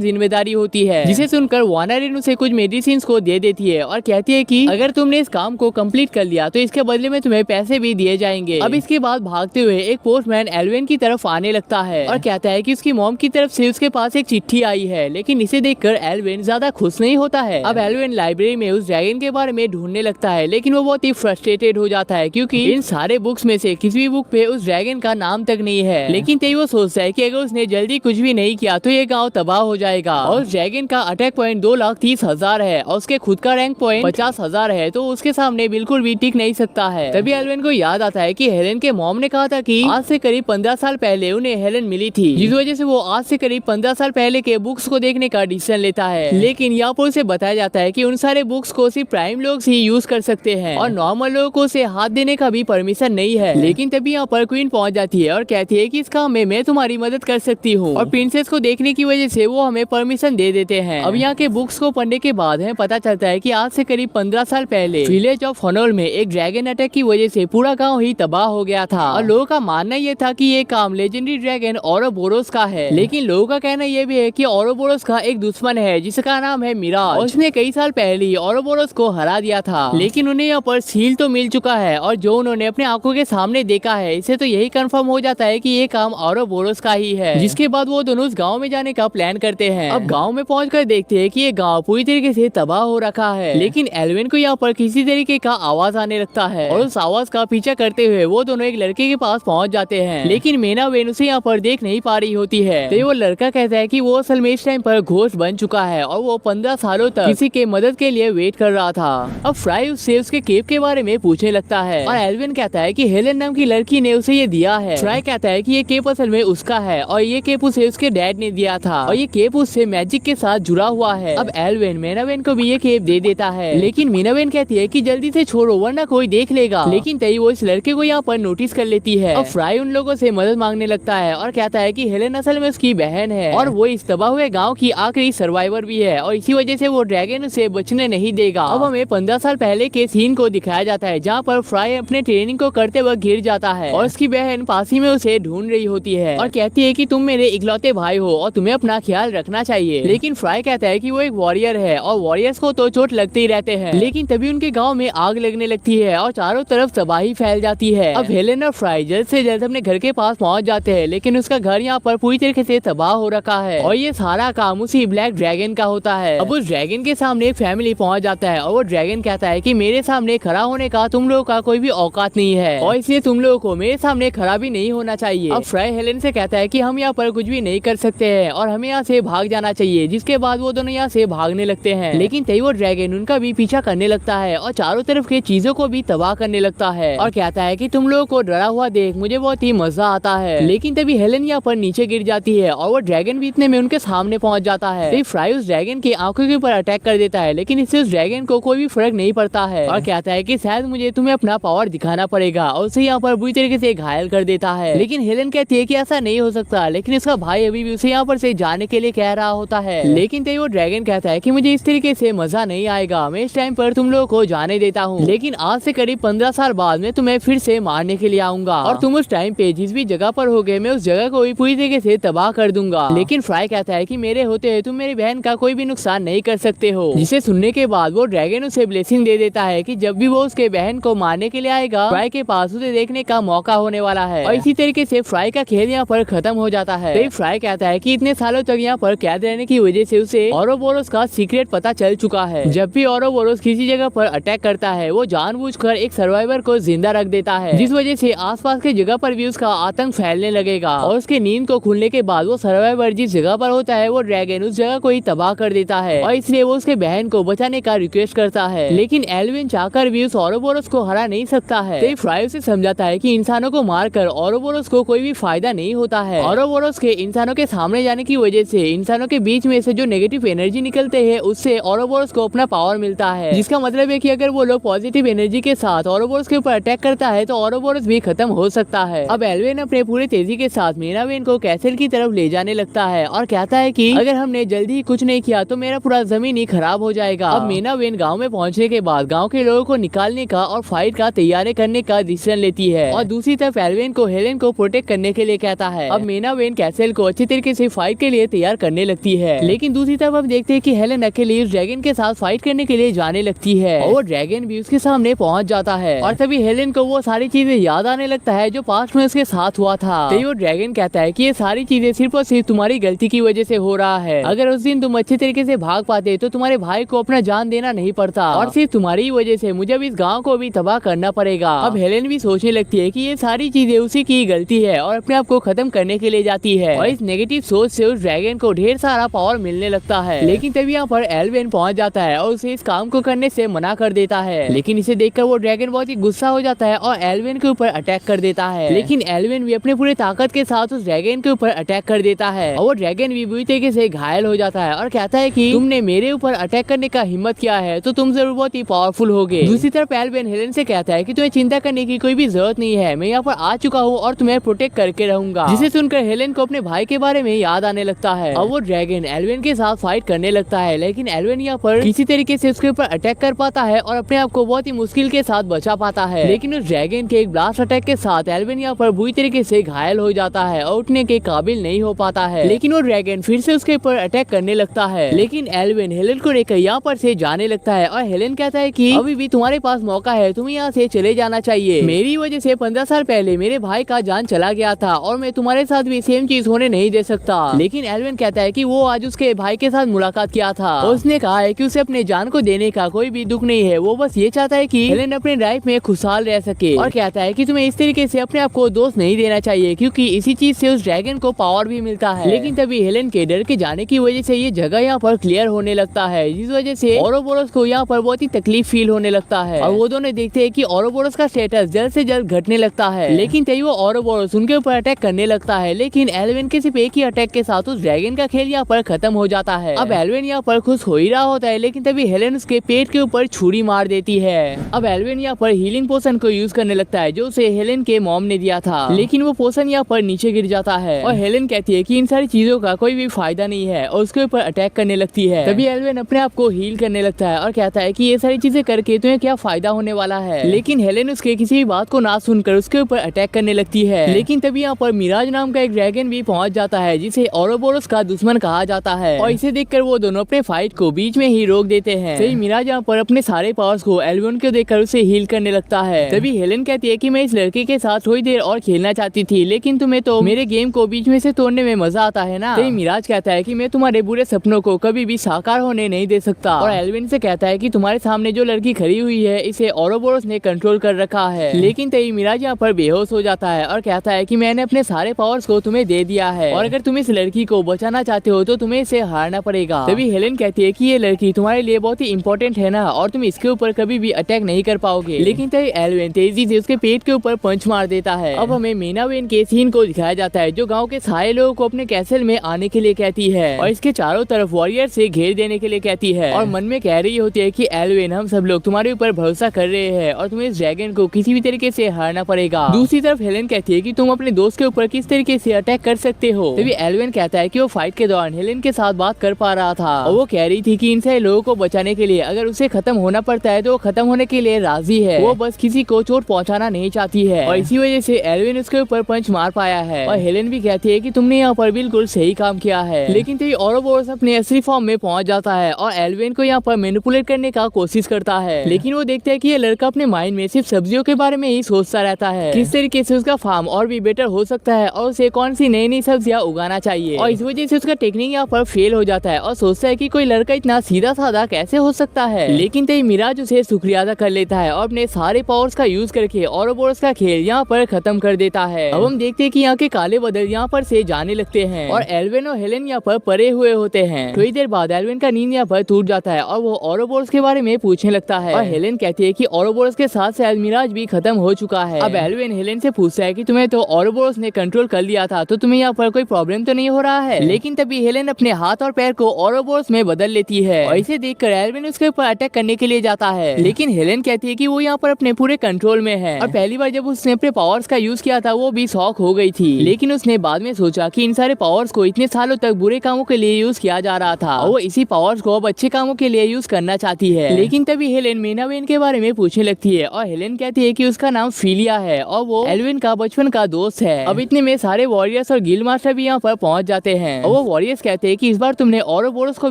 जिम्मेदारी होती है। जिसे सुनकर वाना रिन उसे कुछ मेडिसिन को दे देती है और कहती है कि अगर तुमने इस काम को कंप्लीट कर लिया तो इसके बदले में तुम्हें पैसे भी दिए जाएंगे। अब इसके बाद भागते हुए एक पोस्टमैन एल्विन की तरफ आने लगता है और कहता है कि उसकी मॉम की तरफ से उसके पास एक चिट्ठी आई है, लेकिन इसे देखकर एल्विन ज्यादा खुश नहीं होता है। अब एल्विन लाइब्रेरी में उस ड्रैगन के बारे में ढूंढने लगता है, लेकिन वो बहुत ही फ्रस्ट्रेटेड हो जाता है क्योंकि इन सारे बुक्स में से किसी भी बुक पे उस ड्रैगन का नाम तक नहीं है। लेकिन तभी वो सोचता है कि अगर उसने जल्दी कुछ भी नहीं किया तो ये गाँव तबाह हो जाएगा। और उस ड्रैगन का अटैक पॉइंट 2,30,000 है और उसके खुद का रैंक पॉइंट 50,000 है, तो उसके सामने बिल्कुल भी टिक नहीं सकता है। तभी एल्विन को याद आता है कि हेलेन के मॉम ने कहा था कि आज से करीब 15 साल पहले उन्हें हेलेन मिली थी, जिस वजह से वो आज से करीब 15 साल पहले के बुक्स को देखने का डिसीजन लेता है। लेकिन यहाँ पर उसे बताया जाता है कि उन सारे बुक्स को सिर्फ प्राइम लोग ही यूज कर सकते हैं और नॉर्मल लोगों को उसे हाथ देने का भी परमिशन नहीं है। लेकिन तभी यहाँ पर क्वीन पहुंच जाती है और कहती है कि इस काम में मैं तुम्हारी मदद कर सकती हूँ, और प्रिंसेस को देखने की वजह से वो हमें परमिशन दे देते हैं। अब यहाँ के बुक्स को पढ़ने के बाद हमें पता चलता है कि आज से करीब 15 साल पहले विलेज ऑफ हनोल में एक ड्रैगन अटैक की वजह से पूरा गांव ही तबाह हो गया था और लोगों का मानना ये था कि ये काम लेजेंडरी ड्रैगन औरोबोरोस का है। लेकिन लोगों का कहना ये भी है कि औरोबोरोस का एक दुश्मन है जिसका नाम है मिराज, और उसने कई साल पहले ही औरोबोरोस को हरा दिया था। लेकिन उन्हें यहाँ पर सील तो मिल चुका है और जो उन्होंने अपने आंखों के सामने देखा है, इससे तो यही कंफर्म हो जाता है कि ये काम औरोबोरोस का ही है। जिसके बाद वो दोनों उस गाँव में जाने का प्लान करते हैं। अब गाँव में पहुंचकर देखते हैं कि ये गाँव पूरी तरीके से तबाह हो रखा है। लेकिन एल्विन को यहाँ पर किसी तरीके का आवाज आने लगता है और उस आवाज का पीछा करते हुए वो दोनों एक लड़के के पास पहुंच जाते हैं। लेकिन मेना वेन उसे यहाँ पर देख नहीं पा रही होती है। तो वो लड़का कहता है कि वो असल में इस टाइम पर घोस्ट बन चुका है और वो 15 सालों तक किसी के मदद के लिए वेट कर रहा था। अब फ्राई उससे उसके केप के बारे में पूछने लगता है और एल्विन कहता है कि हेलेन नाम की लड़की ने उसे ये दिया है। फ्राई कहता है कि ये केप असल में उसका है और ये केप उसे उसके डैड ने दिया था और ये केप उससे मैजिक के साथ जुड़ा हुआ है। अब एल्विन मीनावेन को भी ये केप दे देता है, लेकिन मीनावेन कहती है कि जल्दी से छोड़ो वरना कोई देख लेगा। लेकिन तभी वो इस लड़के को यहाँ पर नोटिस कर लेती है। अब फ्राई उन लोगों से मदद मांगने लगता है और कहता है कि हेलेन असल में उसकी बहन है और वो इस तबाह हुए गाँव की आखिरी सर्वाइवर भी है और इसी वजह से वो ड्रैगन उसे बचने नहीं देगा। अब हमें 15 साल पहले के सीन को दिखाया जाता है जहाँ पर फ्राई अपने ट्रेनिंग को करते वक्त गिर जाता है और उसकी बहन पास ही में उसे ढूंढ रही होती है और कहती है कि तुम मेरे इकलौते भाई हो और तुम्हें अपना ख्याल रखना चाहिए। लेकिन फ्राई कहता है कि वो एक वॉरियर है और वॉरियर्स को तो चोट लगते ही रहते हैं। लेकिन तभी उनके गाँव में आग लगने लगती है और चारों तरफ तबाही फैल जाती है। अब हेलेन और फ्राई जल्द से जल्द अपने घर के पास पहुँच जाते हैं, लेकिन उसका घर यहाँ पर पूरी तरीके से तबाह हो रखा है और ये सारा काम उसी ब्लैक ड्रैगन का होता है। अब उस ड्रैगन के सामने एक फैमिली पहुंच जाता है और वो ड्रैगन कहता है कि मेरे सामने खड़ा होने का तुम लोगों का कोई भी औकात नहीं है और इसलिए तुम लोगों को मेरे सामने खड़ा भी नहीं होना चाहिए। अब फ्राई हेलेन से कहता है कि हम यहाँ पर कुछ भी नहीं कर सकते हैं और हमें यहाँ से भाग जाना चाहिए, जिसके बाद वो दोनों यहाँ से भागने लगते हैं। लेकिन तभी वो ड्रैगन उनका भी पीछा करने लगता है और चारों तरफ के चीजों को भी तबाह करने लगता है और कहता है कि तुम लोगों को डरा हुआ देख मुझे बहुत ही मजा आता है। लेकिन तभी हेलेन यहाँ पर नीचे गिर जाती है और वो ड्रैगन भी इतने में उनके सामने पहुंच जाता है। तभी फ्राई उस ड्रैगन की आंखों के ऊपर अटैक कर देता है, लेकिन इससे उस ड्रैगन को कोई भी फर्क नहीं पड़ता है और कहता है कि शायद मुझे तुम्हें अपना पावर दिखाना पड़ेगा और उसे यहाँ पर बुरी तरीके से घायल कर देता है। लेकिन हेलेन कहती है कि ऐसा नहीं हो सकता, लेकिन इसका भाई अभी भी उसे यहाँ पर से जाने के लिए कह रहा होता है। लेकिन तभी वो ड्रैगन कहता है कि मुझे इस तरीके से मजा नहीं आएगा, मैं इस टाइम पर तुम लोगों को जाने देता हूँ, लेकिन आज से करीब 15 साल बाद मैं तुम्हें फिर से मारने के लिए आऊंगा और तुम उस टाइम पे जिस भी जगह पर होगे मैं उस जगह को भी पूरी तरीके से तबाह कर दूंगा। लेकिन फ्राई कहता है कि मेरे होते हुए तुम मेरी बहन का कोई भी नुकसान नहीं कर सकते हो, जिसे सुनने के बाद वो ड्रैगन उसे ब्लेसिंग दे देता है कि जब भी वो उसके बहन को मारने के लिए आएगा फ्राई के पास उसे देखने का मौका होने वाला है। और इसी तरीके से फ्राई का खेल यहाँ पर खत्म हो जाता है। तो फ्राई कहता है कि इतने सालों तक यहाँ पर कैद रहने की वजह से उसे औरोबोरोस का सीक्रेट पता चल चुका है। जब भी औरोबोरोस किसी जगह पर अटैक करता है वो जानबूझकर एक सर्वाइवर को जिंदा रख देता है, जिस वजह से आसपास की जगह पर भी उसका आतंक फैलने लगेगा और उसके नींद को खुलने के बाद वो सर्वाइवर जिस जगह पर होता है वो ड्रैगन उस जगह को ही तबाह कर देता है और इसलिए वो उसके बहन को बचाने का रिक्वेस्ट करता है। लेकिन एल्विन चाहकर भी उस औरोबोरोस को हरा नहीं सकता है। तो फ्राई उसे समझाता है कि इंसानों को मारकर औरोबोरोस को कोई भी फायदा नहीं होता है। औरोबोरोस के इंसानों के सामने जाने की वजह से इंसानों के बीच में से जो नेगेटिव एनर्जी निकलते हैं उससे औरोबोरोस को अपना पावर मिलता है, जिसका मतलब है कि अगर वो लोग पॉजिटिव एनर्जी के साथ औरोबोरोस के ऊपर अटैक करता है तो औरोबोरोस भी खत्म हो सकता है। अब एल्विन अपने पूरे तेजी के साथ मीनावेन को कैसल की तरफ ले जाने लगता है और कहता है कि अगर हमने जल्दी ही कुछ नहीं किया तो मेरा पूरा जमीन ही खराब हो जाएगा। अब मीनावेन गांव में पहुंचने के बाद गांव के लोगों को निकालने का और फाइट का तैयारी करने का डिसीजन लेती है और दूसरी तरफ एल्विन को हेलेन को प्रोटेक्ट करने के लिए कहता है। अब मीनावेन एल्विन कैसल को अच्छी तरीके से फाइट के लिए तैयार करने लगती है। लेकिन दूसरी तरफ हम देखते हैं कि हेलेन अकेले उस ड्रैगन के साथ फाइट करने के लिए जाने लगती है और वो ड्रैगन भी उसके सामने पहुंच जाता है और तभी हेलेन को वो सारी चीजें याद आने लगता है जो पास्ट में उसके साथ हुआ था। तभी वो ड्रैगन कहता है कि ये सारी चीजें सिर्फ और सिर्फ तुम्हारी गलती की वजह से हो रहा है। अगर उस दिन तुम अच्छे तरीके से भाग पाते तो तुम्हारे भाई को अपना जान देना नहीं पड़ता और सिर्फ तुम्हारी वजह से मुझे अब इस गाँव को भी तबाह करना पड़ेगा। अब हेलेन भी सोचने लगती है कि ये सारी चीजें उसी की गलती है और अपने आप को खत्म करने के लिए जाती है और इस नेगेटिव सोच से उस ड्रैगन को ढेर सारा पावर मिलने लगता है। लेकिन तभी यहाँ पर एल्विन पहुंच जाता है और उसे इस काम को करने से मना कर देता है। लेकिन इसे देखकर वो ड्रैगन बहुत ही गुस्सा हो जाता है और एल्विन के ऊपर अटैक कर देता है। लेकिन एल्विन भी अपने पूरे ताकत के साथ उस ड्रैगन के ऊपर अटैक कर देता है और वो ड्रैगन भी बुरी तरीके से घायल हो जाता है और कहता है कि तुमने मेरे ऊपर अटैक करने का हिम्मत किया है तो तुम जरूर बहुत ही पावरफुल होगे। दूसरी तरफ एल्विन हेलेन से कहता है कि तुम्हें चिंता करने की कोई भी जरूरत नहीं है, मैं यहाँ पर आ चुका हूँ और तुम्हें प्रोटेक्ट करके रहूंगा। जिसे सुनकर हेलेन को अपने भाई के बारे में याद आने लगता है। अब वो ड्रैगन एल्विन के साथ फाइट करने लगता है लेकिन एल्विन यहाँ पर किसी तरीके से उसके ऊपर अटैक कर पाता है और अपने आप को बहुत ही मुश्किल के साथ बचा पाता है। लेकिन उस ड्रैगन के एक ब्लास्ट अटैक के साथ एल्विन यहाँ पर बुरी तरीके से घायल हो जाता है और उठने के काबिल नहीं हो पाता है। लेकिन वो ड्रैगन फिर से उसके ऊपर अटैक करने लगता है लेकिन एल्विन हेलेन को लेकर यहाँ पर से जाने लगता है और हेलेन कहता है कि अभी भी तुम्हारे पास मौका है, तुम्हें यहाँ से चले जाना चाहिए। मेरी वजह से 15 साल पहले मेरे भाई का जान चला गया था और मैं तुम्हारे साथ भी सेम चीज होने नहीं दे सकता। लेकिन एल्विन कहता है कि वो आज उसके भाई के साथ मुलाकात किया था और उसने कहा है कि उसे अपने जान को देने का कोई भी दुख नहीं है, वो बस ये चाहता है कि हेलेन अपने लाइफ में खुशहाल रह सके और कहता है कि तुम्हें इस तरीके से अपने आप को दोस्त नहीं देना चाहिए क्योंकि इसी चीज से उस ड्रैगन को पावर भी मिलता है। लेकिन तभी हेलेन के डर के जाने की वजह से ये जगह यहाँ पर क्लियर होने लगता है जिस वजह से ओरोबोरोस को यहाँ पर बहुत ही तकलीफ फील होने लगता है और वो दोनों देखते हैं कि ओरोबोरोस का स्टेटस जल्द से जल्द घटने लगता है। लेकिन तभी वो ओरोबोरोस उनके ऊपर अटैक करने लगता है लेकिन एल्विन के सिर्फ एक ही अटैक के साथ उस ड्रैगन का खेल यहाँ पर खत्म हो जाता है। अब एल्विन यहाँ पर खुश हो ही रहा होता है लेकिन तभी हेलेन उसके पेट के ऊपर छुरी मार देती है। अब एल्विन यहाँ पर हीलिंग पोशन को यूज करने लगता है जो उसे हेलेन के मॉम ने दिया था लेकिन वो पोशन यहाँ पर नीचे गिर जाता है और हेलेन कहती है कि इन सारी चीजों का कोई भी फायदा नहीं है और उसके ऊपर अटैक करने लगती है। तभी एल्विन अपने आप को हील करने लगता है और कहता है कि ये सारी चीजें करके तुम्हें क्या फायदा होने वाला है। लेकिन हेलेन उसके किसी भी बात को ना सुनकर उसके ऊपर अटैक करने लगती है। लेकिन तभी यहाँ पर मिराज नाम का एक ड्रैगन भी पहुंच जाता है जिसे ओरोबोरोस का दुश्मन कहा जाता है और इसे देखकर वो दोनों अपने फाइट को बीच में ही रोक देते हैं। तभी मिराज यहाँ पर अपने सारे पावर्स को एल्विन को देखकर उसे हील करने लगता है। तभी हेलेन कहती है कि मैं इस लड़के के साथ थोड़ी देर और खेलना चाहती थी लेकिन तुम्हें तो मेरे गेम को बीच में से तोड़ने में मजा आता है ना। तभी मिराज कहता है कि मैं तुम्हारे बुरे सपनों को कभी भी साकार होने नहीं दे सकता और एल्विन से कहता है कि तुम्हारे सामने जो लड़की खड़ी हुई है इसे ओरोबोरोस ने कंट्रोल कर रखा है। लेकिन तभी मिराज यहाँ पर बेहोश हो जाता है और कहता है कि मैंने अपने सारे पावर्स को तुम्हें दे दिया है और अगर तुम इस लड़की को बचाना चाहते हो तो तुम्हें इसे हारना पड़ेगा। तभी हेलेन कहती है कि ये लड़की तुम्हारे लिए बहुत ही इंपॉर्टेंट है ना और तुम इसके ऊपर कभी भी अटैक नहीं कर पाओगे। लेकिन तभी एल्विन तेजी से उसके पेट के ऊपर पंच मार देता है। अब हमें मीनावेन के सीन को दिखाया जाता है जो गाँव के सारे लोगों को अपने कैसल में आने के लिए कहती है और इसके चारों तरफ वॉरियर से घेर देने के लिए कहती है और मन में कह रही होती है कि एल्विन हम सब लोग तुम्हारे ऊपर भरोसा कर रहे हैं और तुम्हें इस ड्रैगन को किसी भी तरीके से हारना पड़ेगा। दूसरी तरफ हेलेन कहती है कि तुम अपने दोस्त के ऊपर किस तरीके से अटैक कर सकते हो। तभी एल्विन कहता है कि वो फाइट के दौरान हेलेन के साथ बात कर पा रहा था और वो कह रही थी कि इन सारे लोगों को बचाने के लिए अगर उसे खत्म होना पड़ता है तो वो खत्म होने के लिए राजी है, वो बस किसी को चोट पहुंचाना नहीं चाहती है और इसी वजह से एल्विन उसके ऊपर पंच मार पाया है। और हेलेन भी कहती है कि तुमने यहाँ पर बिल्कुल सही काम किया है। लेकिन तभी ओरोबोरोस अपने असली फॉर्म में पहुंच जाता है और एल्विन को यहाँ पर मैनिपुलेट करने का कोशिश करता है। लेकिन वो देखता है कि ये लड़का अपने माइंड में सिर्फ सब्जियों के बारे में ही सोचता रहता है, किस तरीके से उसका फार्म और भी बेटर हो सकता है और उसे कौन सी नई नई सब्जियां उगाना चाहिए और इस वजह से उसका टेक्निक यहाँ पर फेल हो जाता है और सोचता है कि कोई लड़का इतना सीधा साधा कैसे हो सकता है। लेकिन तभी मिराज उसे शुक्रिया अदा कर लेता है और अपने सारे पावर्स का यूज करके ओरोबोरोस का खेल यहाँ पर खत्म कर देता है। अब हम देखते हैं कि यहाँ के काले बादल यहाँ पर से जाने लगते हैं और एल्विन और हेलेन यहाँ पर परे हुए होते हैं। थोड़ी देर बाद एल्विन का नींद यहाँ पर टूट जाता है और वो ओरोबोरोस के बारे में पूछने लगता है और हेलेन कहती है कि ओरोबोरोस के साथ शायद मिराज भी खत्म हो चुका है। अब एल्विन हेलेन से पूछता है कि तुम्हें तो ओरोबोरोस ने कंट्रोल कर लिया था तो तुम्हें यहाँ पर कोई प्रॉब्लम तो नहीं हो रहा है। लेकिन तभी हेलेन अपने हाथ और पैर को ओरोबोरोस में बदल लेती है और इसे देखकर एल्विन उसके ऊपर अटैक करने के लिए जाता है। लेकिन हेलेन कहती है कि वो यहाँ पर अपने पूरे कंट्रोल में है और पहली बार जब उसने अपने पावर्स का यूज किया था वो भी शॉक हो गई थी। लेकिन उसने बाद में सोचा कि इन सारे पावर्स को इतने सालों तक बुरे कामों के लिए यूज किया जा रहा था और वो इसी पावर्स को अब अच्छे कामों के लिए यूज करना चाहती है। लेकिन तभी हेलेन मीनावेन के बारे में पूछने लगती है और हेलेन कहती है कि उसका नाम फिलिया है और वो एल्विन का बचपन का दोस्त है। अब इतने में सारे वॉरियर वॉरियर्स और गिल्ड मास्टर भी यहाँ पर पहुंच जाते हैं और वो वॉरियर्स कहते हैं कि इस बार तुमने औरोबोरोस को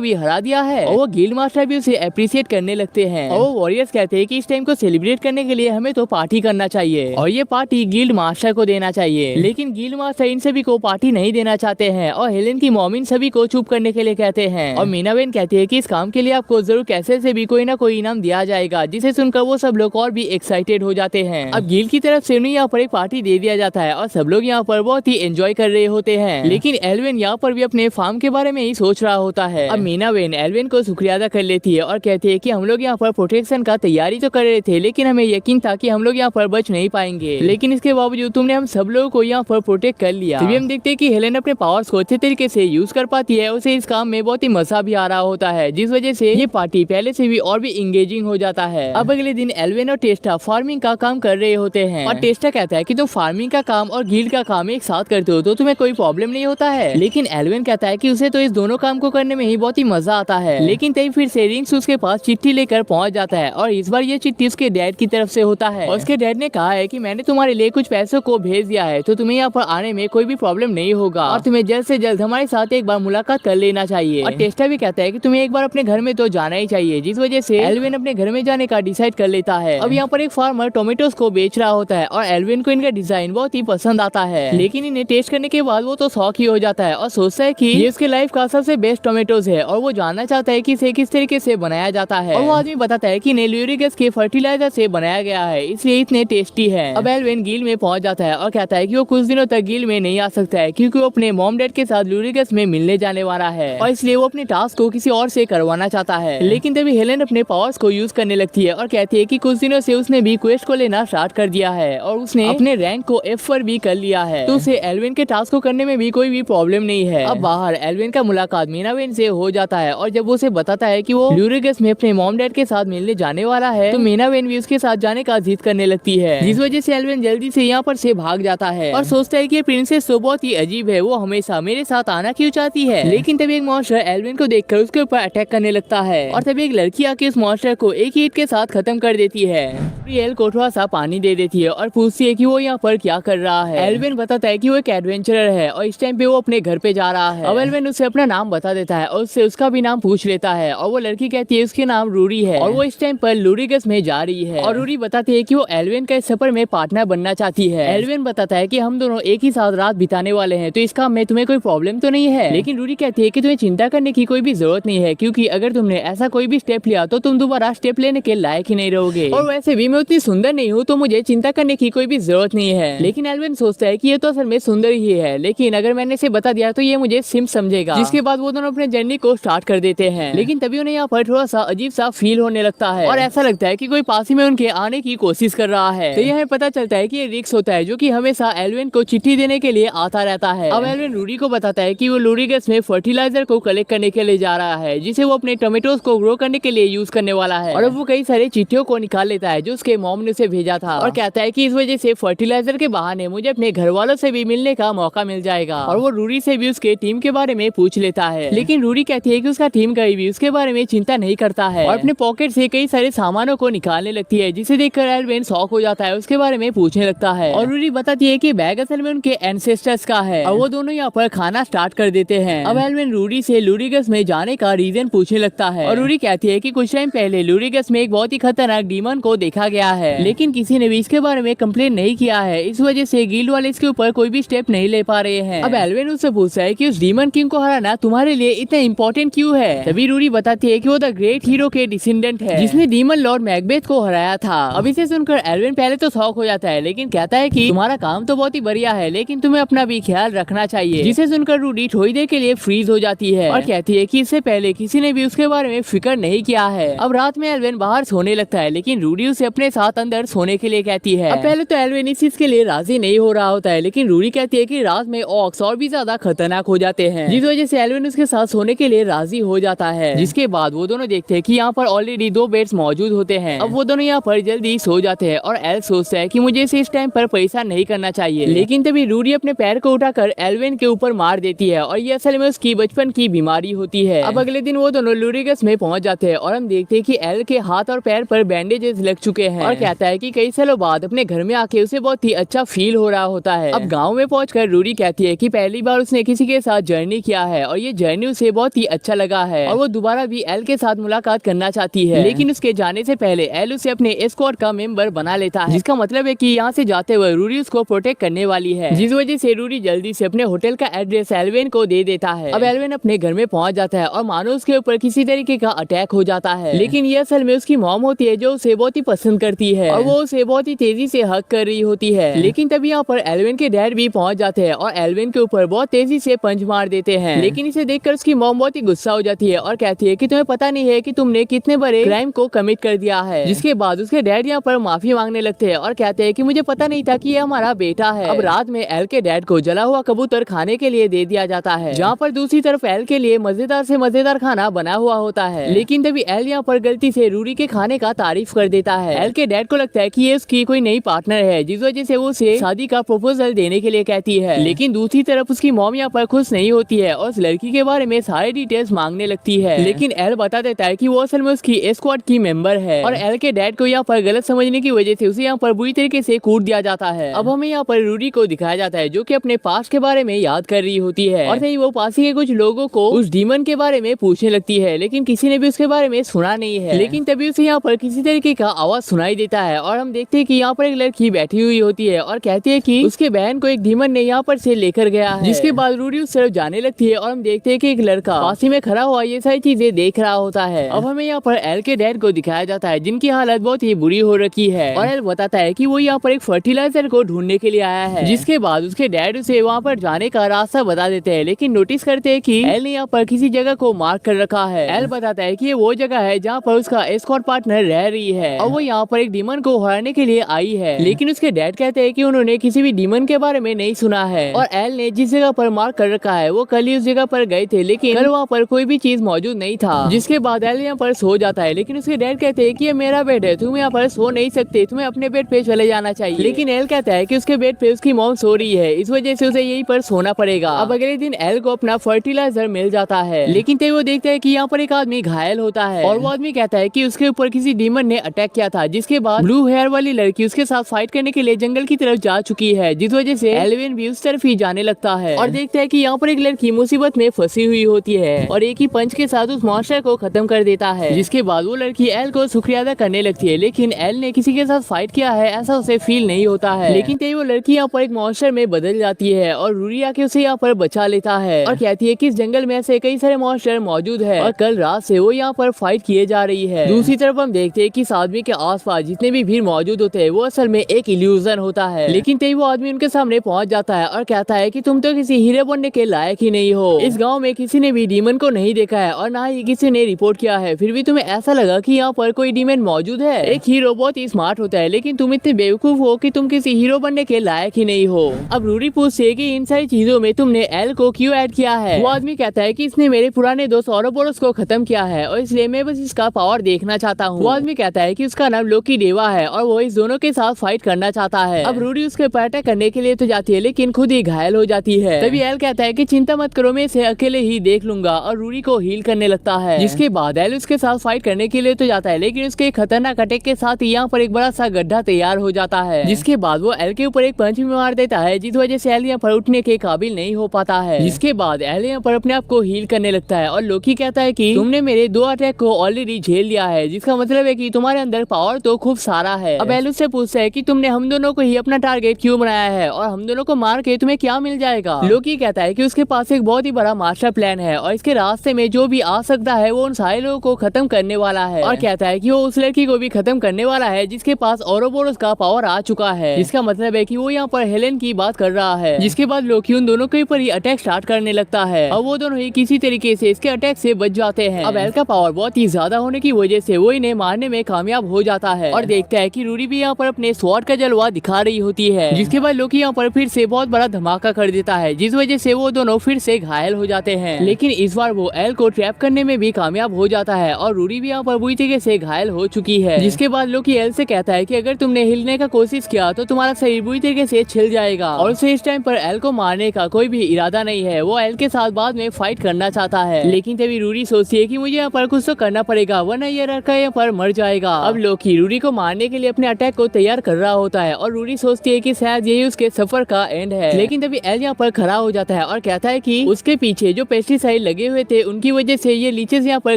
भी हरा दिया है और वो गिल्ड मास्टर भी उसे अप्रिशिएट करने लगते हैं और वो वॉरियर्स कहते हैं कि इस टाइम को सेलिब्रेट करने के लिए हमें तो पार्टी करना चाहिए और ये पार्टी गिल्ड मास्टर को देना चाहिए। लेकिन गिल्ड मास्टर इन सभी को पार्टी नहीं देना चाहते हैं और हेलेन की मॉम इन सभी को चुप करने के लिए कहते हैं और मीना बेन कहती है कि इस काम के लिए आपको जरूर कैसे से भी कोई ना कोई इनाम दिया जाएगा, जिसे सुनकर वो सब लोग और भी एक्साइटेड हो जाते हैं। अब गिल्ड की तरफ से उन्हें यहाँ पर एक पार्टी दे दिया जाता है और सब लोग यहाँ पर बहुत ही एंजॉय कर रहे होते हैं। लेकिन एल्विन यहाँ पर भी अपने फार्म के बारे में ही सोच रहा होता है। अब मीना बेन एल्विन को शुक्रिया अदा कर लेती है और कहती है कि हम लोग यहाँ पर प्रोटेक्शन का तैयारी तो कर रहे थे, लेकिन हमें यकीन था कि हम लोग यहाँ पर बच नहीं पाएंगे, लेकिन इसके बावजूद तुमने हम सब लोगों को यहाँ पर प्रोटेक्ट कर लिया। तभी हम देखते हैं कि हेलेन अपने पावर्स को अच्छे तरीके से यूज कर पाती है, उसे इस काम में बहुत ही मजा भी आ रहा होता है, जिस वजह से ये पार्टी पहले से भी और भी इंगेजिंग हो जाता है। अब अगले दिन एल्विन और टेस्टा फार्मिंग का काम कर रहे होते हैं और टेस्टा कहता है कि तुम फार्मिंग का काम और गिल्ड का काम एक साथ करते हो तो तुम्हें कोई प्रॉब्लम नहीं होता है। लेकिन एल्विन कहता है कि उसे तो इस दोनों काम को करने में ही बहुत ही मजा आता है। लेकिन तभी फिर से रिंग्स उसके पास चिट्ठी लेकर पहुंच जाता है और इस बार ये चिट्ठी उसके डैड की तरफ से होता है और उसके डैड ने कहा है कि मैंने तुम्हारे लिए कुछ पैसों को भेज दिया है, तो तुम्हें यहाँ पर आने में कोई भी प्रॉब्लम नहीं होगा और तुम्हें जल्द से जल्द हमारे साथ एक बार मुलाकात कर लेना चाहिए। और टेस्टा भी कहता है कि तुम्हें एक बार अपने घर में तो जाना ही चाहिए, जिस वजह से एल्विन अपने घर में जाने का डिसाइड कर लेता है। अब यहाँ पर एक फार्मर टोमेटोज को बेच रहा होता है और एल्विन को इनका डिजाइन बहुत ही पसंद आता है, लेकिन इन्हें टेस्ट करने के बाद वो तो शौक ही हो जाता है और सोचता है कि ये उसके लाइफ का सबसे बेस्ट टोमेटोज है और वो जानना चाहता है कि इसे किस तरीके से बनाया जाता है। और वो आदमी बताता है कि इन्हें ल्यूरिक एसिड के फर्टिलाइजर से बनाया गया है, इसलिए इतने टेस्टी है। अब एल्विन गिल्ड में पहुंच जाता है और कहता है कि वो कुछ दिनों तक गिल्ड में नहीं आ सकता है क्योंकि वो अपने मॉम डैड के साथ ल्यूरिक एसिड में मिलने जाने वाला है और इसलिए वो अपने टास्क को किसी और से करवाना चाहता है। लेकिन तभी हेलेन अपने पावर्स को यूज करने लगती है और कहती है कि कुछ दिनों से उसने भी क्वेस्ट को लेना स्टार्ट कर दिया है और उसने अपने रैंक को F पर भी कर लिया है, तो उसे एल्विन के टास्क को करने में भी कोई भी प्रॉब्लम नहीं है। अब बाहर एल्विन का मुलाकात मीना बेन से हो जाता है और जब वो उसे बताता है कि वो ल्यूरिक एसिड में अपने मॉम डैड के साथ मिलने जाने वाला है, तो मीना बेन भी उसके साथ जाने का जिद करने लगती है, जिस वजह से एल्विन जल्दी से यहाँ पर से भाग जाता है और सोचता है कि ये प्रिंसेस तो बहुत ही अजीब है, वो हमेशा मेरे साथ आना क्यों चाहती है। लेकिन तभी एक मॉन्स्टर एल्विन को देखकर उसके ऊपर अटैक करने लगता है और तभी एक लड़की आके उस मॉन्स्टर को एक ही हिट के साथ खत्म कर देती है। रियल को थोड़ा सा पानी दे देती है और पूछती है कि वो यहाँ पर क्या कर रहा है। एल्विन बताता है कि वो एक एडवेंचरर है और इस टाइम पे वो अपने घर पे जा रहा है। अब एल्विन उसे अपना नाम बता देता है और उससे उसका भी नाम पूछ लेता है और वो लड़की कहती है उसके नाम रूरी है और वो इस टाइम पर लूरिगस में जा रही है और रूरी बताती है कि वो एल्विन का इस सफर में पार्टनर बनना चाहती है। एल्विन बताता है कि हम दोनों एक ही साथ रात बिताने वाले हैं, तो इस काम में तुम्हें कोई प्रॉब्लम तो नहीं है। लेकिन रूरी कहती है कि तुम्हें चिंता करने की कोई भी जरूरत नहीं है, क्योंकि अगर तुमने ऐसा कोई भी स्टेप लिया तो तुम दोबारा स्टेप लेने के लायक ही नहीं रहोगे और वैसे भी मैं उतनी सुंदर नहीं हूँ, तो मुझे चिंता करने की कोई भी जरूरत नहीं है। लेकिन एल्विन सोचता है कि ये तो असल में सुंदर ही है, लेकिन अगर मैंने इसे बता दिया तो ये मुझे सिम समझेगा। जिसके बाद वो दोनों अपने जर्नी को स्टार्ट कर देते हैं। लेकिन तभी उन्हें यहाँ पर थोड़ा सा अजीब सा फील होने लगता है और ऐसा लगता है कि कोई पास ही में उनके आने की कोशिश कर रहा है। तो यह पता चलता है कि ये रिक्स होता है, जो कि हमेशा एल्विन को चिट्ठी देने के लिए आता रहता है। अब एल्विन रूरी को बताता है कि वो लूरिगस में फर्टिलाइजर को कलेक्ट करने के लिए जा रहा है, जिसे वो अपने टोमेटोज को ग्रो करने के लिए यूज करने वाला है। और अब वो कई सारे चिट्ठियों को निकाल लेता है जो उसके मॉम ने उसे भेजा था और कहता है कि इस वजह से फर्टिलाइजर के बहाने मुझे अपने घर वालों से भी मिलने का मौका मिल जाएगा। और वो रूरी से भी उसके टीम के बारे में पूछ लेता है, लेकिन रूरी कहती है कि उसका टीम कभी भी उसके बारे में चिंता नहीं करता है और अपने पॉकेट से कई सारे सामानों को निकालने लगती है, जिसे देखकर एल्विन शॉक हो जाता है, उसके बारे में पूछने लगता है। और रूरी बताती है कि बैग असल में उनके एंसेस्टर्स का है और वो दोनों यहाँ पर खाना स्टार्ट कर देते हैं। अब एल्विन रूरी से लूरिगस में जाने का रीजन पूछने लगता है और रूरी कहती है कि कुछ टाइम पहले लूरिगस में एक बहुत ही खतरनाक डीमन को देखा गया है, लेकिन किसी ने भी इसके बारे में कंप्लेन नहीं किया है, इस वजह से गिल्ड वाले इसके ऊपर कोई भी स्टेप नहीं ले पा रहे हैं। अब एल्विन उससे पूछता है कि उस डीमन किंग को हराना तुम्हारे लिए इतना इम्पोर्टेंट क्यों है। तभी रूरी बताती है कि वो द ग्रेट हीरो के डिसेंडेंट है, जिसने डीमन लॉर्ड मैकबेथ को हराया था। अब इसे सुनकर एल्विन पहले तो शॉक हो जाता है, लेकिन कहता है कि तुम्हारा काम तो बहुत ही बढ़िया है, लेकिन तुम्हें अपना भी ख्याल रखना चाहिए। जिसे सुनकर रूरी थोड़ी देर के लिए फ्रीज हो जाती है और कहती है कि इससे पहले किसी ने भी उसके बारे में फिक्र नहीं किया है। अब रात में एल्विन बाहर सोने लगता है, लेकिन रूरी उसे अपने साथ अंदर सोने के लिए कहती है। अब पहले तो एल्विन इस चीज के लिए राजी नहीं हो रहा होता है, लेकिन रूरी कहती है कि रात में ऑक्स और भी ज्यादा खतरनाक हो जाते हैं, जिस वजह से एल्विन उसके साथ सोने के लिए राजी हो जाता है। जिसके बाद वो दोनों देखते हैं कि यहाँ पर ऑलरेडी 2 बेड्स मौजूद होते हैं। अब वो दोनों यहाँ पर जल्दी सो जाते हैं और एल सोचता है कि मुझे इसे इस टाइम पर परेशान नहीं करना चाहिए, लेकिन तभी रूरी अपने पैर को उठाकर एल्विन के ऊपर मार देती है और ये असल में उसकी बचपन की बीमारी होती है। अब अगले दिन वो दोनों लूरिगस में पहुंच जाते हैं और हम देखते हैं कि एल के हाथ और पैर पर बैंडेजेस लग चुके हैं और कहता है कि कई सालों बाद अपने घर में आके उसे बहुत ही अच्छा फील हो रहा होता है। अब गाँव में पहुँच पहुंचकर रूरी कहती है कि पहली बार उसने किसी के साथ जर्नी किया है और ये जर्नी उसे बहुत ही अच्छा लगा है और वो दोबारा भी एल के साथ मुलाकात करना चाहती है। लेकिन उसके जाने से पहले एल उसे अपने एस्कॉर्ट का मेंबर बना लेता है, जिसका मतलब है कि यहाँ से जाते हुए रूरी उसको प्रोटेक्ट करने वाली है, जिस वजह से रूरी जल्दी से अपने होटल का एड्रेस एल्विन को दे देता है। अब एल्विन अपने घर में पहुंच जाता है और मानो उसके ऊपर किसी तरीके का अटैक हो जाता है, लेकिन ये असल में उसकी मॉम होती है जो उसे बहुत ही पसंद करती है और वो उसे बहुत ही तेजी से हक कर रही होती है। लेकिन तभी यहाँ पर एल्विन के डैड भी पहुंच जाते हैं और एल्विन के ऊपर बहुत तेजी से पंच मार देते हैं। लेकिन इसे देखकर उसकी मॉम बहुत ही गुस्सा हो जाती है और कहती है कि तुम्हें पता नहीं है कि तुमने कितने बड़े क्राइम को कमिट कर दिया है। जिसके बाद उसके डैड यहाँ पर माफी मांगने लगते हैं और कहते हैं कि मुझे पता नहीं था कि ये हमारा बेटा है। अब रात में एल के डैड को जला हुआ कबूतर खाने के लिए दे दिया जाता है, जहाँ पर दूसरी तरफ एल के लिए मजेदार से मजेदार खाना बना हुआ होता है। लेकिन तभी एल यहाँ पर गलती से रूरी के खाने का तारीफ कर देता है। एल के डैड को लगता है कि ये उसकी कोई नई पार्टनर है, जिस वजह से वो उसे शादी का प्रपोजल देने के लिए कहती है। लेकिन दूसरी तरफ उसकी मॉम यहाँ पर खुश नहीं होती है और उस लड़की के बारे में सारे डिटेल्स मांगने लगती है। लेकिन एल बता देता है कि वो असल में उसकी एस्कॉर्ट की मेंबर है और एल के डैड को यहाँ पर गलत समझने की वजह से उसे यहाँ पर बुरी तरीके से कूट दिया जाता है। अब हमें यहाँ पर रूरी को दिखाया जाता है जो कि अपने पास्ट के बारे में याद कर रही होती है और तभी वो पास ही के कुछ लोगों को उस डीमन के बारे में पूछने लगती है, लेकिन किसी ने भी उसके बारे में सुना नहीं है। लेकिन तभी उसे यहाँ पर किसी तरीके का आवाज सुनाई देता है और हम देखते हैं कि यहाँ पर एक लड़की बैठी हुई होती है और कहती है कि उसके बहन को एक डीमन ने यहाँ पर से लेकर गया है। जिसके बाद रूरी उस तरफ जाने लगती है और हम देखते हैं कि एक लड़का पास ही में खड़ा हुआ ये सारी चीजें देख रहा होता है। अब हमें यहाँ पर एल के डैड को दिखाया जाता है जिनकी हालत बहुत ही बुरी हो रखी है और एल बताता है कि वो यहाँ पर एक फर्टिलाइजर को ढूंढने के लिए आया है। जिसके बाद उसके डैड उसे वहाँ पर जाने का रास्ता बता देते हैं, लेकिन नोटिस करते हैं कि एल ने यहाँ पर किसी जगह को मार्क कर रखा है। एल बताता है कि ये वो जगह है जहाँ पर उसका एस्कॉर्ट पार्टनर रह रही है और वो यहाँ पर एक डीमन को हराने के लिए आई है। लेकिन उसके डैड कहते हैं कि उन्होंने किसी भी डीमन के बारे में नहीं सुना है और एल ने जिस जगह पर मार्क कर रखा है वो कल ही उस जगह पर गए थे, लेकिन कल वहाँ पर कोई भी चीज मौजूद नहीं था। जिसके बाद एल यहाँ पर सो जाता है, लेकिन उसके डैड कहते हैं कि ये मेरा बेड है, तुम यहाँ पर सो नहीं सकते, तुम्हें अपने बेड पे चले जाना चाहिए। लेकिन एल कहता है कि उसके बेड पे उसकी मॉम सो रही है, इस वजह से उसे यहीं पर सोना पड़ेगा। अब अगले दिन एल को अपना फर्टिलाइजर मिल जाता है, लेकिन तभी वो देखता है कि यहाँ पर एक आदमी घायल होता है और वो आदमी कहता है कि उसके ऊपर किसी डीमन ने अटैक किया था। जिसके बाद ब्लू हेयर वाली लड़की उसके साथ फाइट करने के लिए जंगल की तरफ जा चुकी है, जिस वजह से एल्विन भी उस तरफ ही जाने लगता है और देखता है कि यहाँ पर एक लड़की मुसीबत में फंसी हुई होती है और एक ही पंच के साथ उस मॉन्स्टर को खत्म कर देता है। जिसके बाद वो लड़की एल को शुक्रिया अदा करने लगती है, लेकिन एल ने किसी के साथ फाइट किया है ऐसा उसे फील नहीं होता है। लेकिन तभी वो लड़की यहाँ पर एक मॉन्स्टर में बदल जाती है और रूरी आके उसे यहाँ पर बचा लेता है और कहती है कि इस जंगल में ऐसे कई सारे मॉन्स्टर मौजूद है और कल रात से वो यहाँ पर फाइट किए जा रही है। दूसरी तरफ हम देखते हैं कि इस आदमी के आसपास जितने भी भीड़ मौजूद होते हैं वो असल में एक इल्यूजन होता है। लेकिन तभी वो आदमी उनके सामने पहुंच जाता है और कहता है कि तुम तो किसी हीरो बनने के लायक ही नहीं हो, इस गाँव में किसी ने भी डीमन को नहीं देखा है और ना ही किसी ने रिपोर्ट किया है, फिर भी तुम्हें ऐसा लगा कि यहाँ पर कोई डीमन मौजूद है। एक हीरो बहुत ही स्मार्ट होता है, लेकिन तुम इतने बेवकूफ हो कि तुम किसी हीरो बनने के लायक ही नहीं हो। अब रूरी पूछती है कि इन सारी चीजों में तुमने एल को क्यों ऐड किया है। वो आदमी कहता है कि इसने मेरे पुराने दोस्त औरोबोरोस को खत्म किया है और इसलिए मैं बस इसका पावर देखना चाहता हूँ। वो आदमी कहता है कि उसका नाम लोकी डेवा है और वो इस दोनों के साथ फाइट करना चाहता है। अब रूरी उसके ऊपर अटैक करने के लिए तो जाती है, लेकिन खुद ही घायल हो जाती है। तभी एल कहता है कि चिंता मत करो, मैं इसे अकेले ही देख लूंगा और रूरी को हील करने लगता है। जिसके बाद एल उसके साथ फाइट करने के लिए तो जाता है, लेकिन उसके खतरनाक अटैक के साथ यहाँ पर एक बड़ा सा गड्ढा तैयार हो जाता है। जिसके बाद वो एल के ऊपर एक पंच भी मार देता है, जिस वजह से एल यहाँ पर उठने के काबिल नहीं हो पाता है। जिसके बाद एल यहाँ पर अपने आप को हील करने लगता है और लोकी कहता है कि तुमने मेरे 2 अटैक को ऑलरेडी झेल लिया है, जिसका मतलब है कि तुम्हारे अंदर पावर तो खूब सारा है। अब एल उससे पूछता है कि तुमने हम दोनों को ही अपना टारगेट क्यों बनाया है और हम दोनों को मार के तुम्हें क्या मिल जाएगा। लोकी कहता है कि उसके पास एक बहुत ही बड़ा मास्टर प्लान है और इसके रास्ते में जो भी आ सकता है वो उन सारे लोगों को खत्म करने वाला है और कहता है कि वो उस लड़की को भी खत्म करने वाला है जिसके पास औरोबोरोस का पावर आ चुका है। जिसका मतलब है कि वो यहाँ पर हेलेन की बात कर रहा है। जिसके बाद लोकी उन दोनों के ऊपर ही अटैक स्टार्ट करने लगता है और वो दोनों ही किसी तरीके से इसके अटैक से बच जाते हैं। अब एल का पावर बहुत ही ज्यादा होने की वजह से वो इन्हें मारने में कामयाब हो जाता है और देखता है कि रूरी भी यहाँ पर अपने स्वॉर्ड का जलवा दिखा रही होती है। जिसके बाद लोकी यहाँ पर फिर से बहुत बड़ा धमाका कर देता है, जिस वजह से वो दोनों फिर से घायल हो जाते हैं। लेकिन इस बार वो एल को ट्रैप करने में भी कामयाब हो जाता है और रूरी भी यहाँ पर बुरी तरीके से घायल हो चुकी है। जिसके बाद लोकी एल से कहता है कि अगर तुमने हिलने का कोशिश किया तो तुम्हारा शरीर बुरी तरीके से छिल जाएगा और उसे इस टाइम पर एल को मारने का कोई भी इरादा नहीं है। वो एल के साथ बाद में फाइट करना चाहता है, लेकिन तभी रूरी सोचती है कि मुझे यहाँ पर कुछ तो करना पड़ेगा वरना ये लड़का यहाँ पर मर जाएगा। अब लोकी रूरी को मारने के लिए अपने अटैक को तैयार कर रहा होता है और रूरी सोचती है कि शायद यही उसके सफर का फ्रेंड है। लेकिन तभी एल यहाँ पर खड़ा हो जाता है और कहता है कि उसके पीछे जो पेस्टिसाइड लगे हुए थे उनकी वजह से ये लीचेस यहाँ पर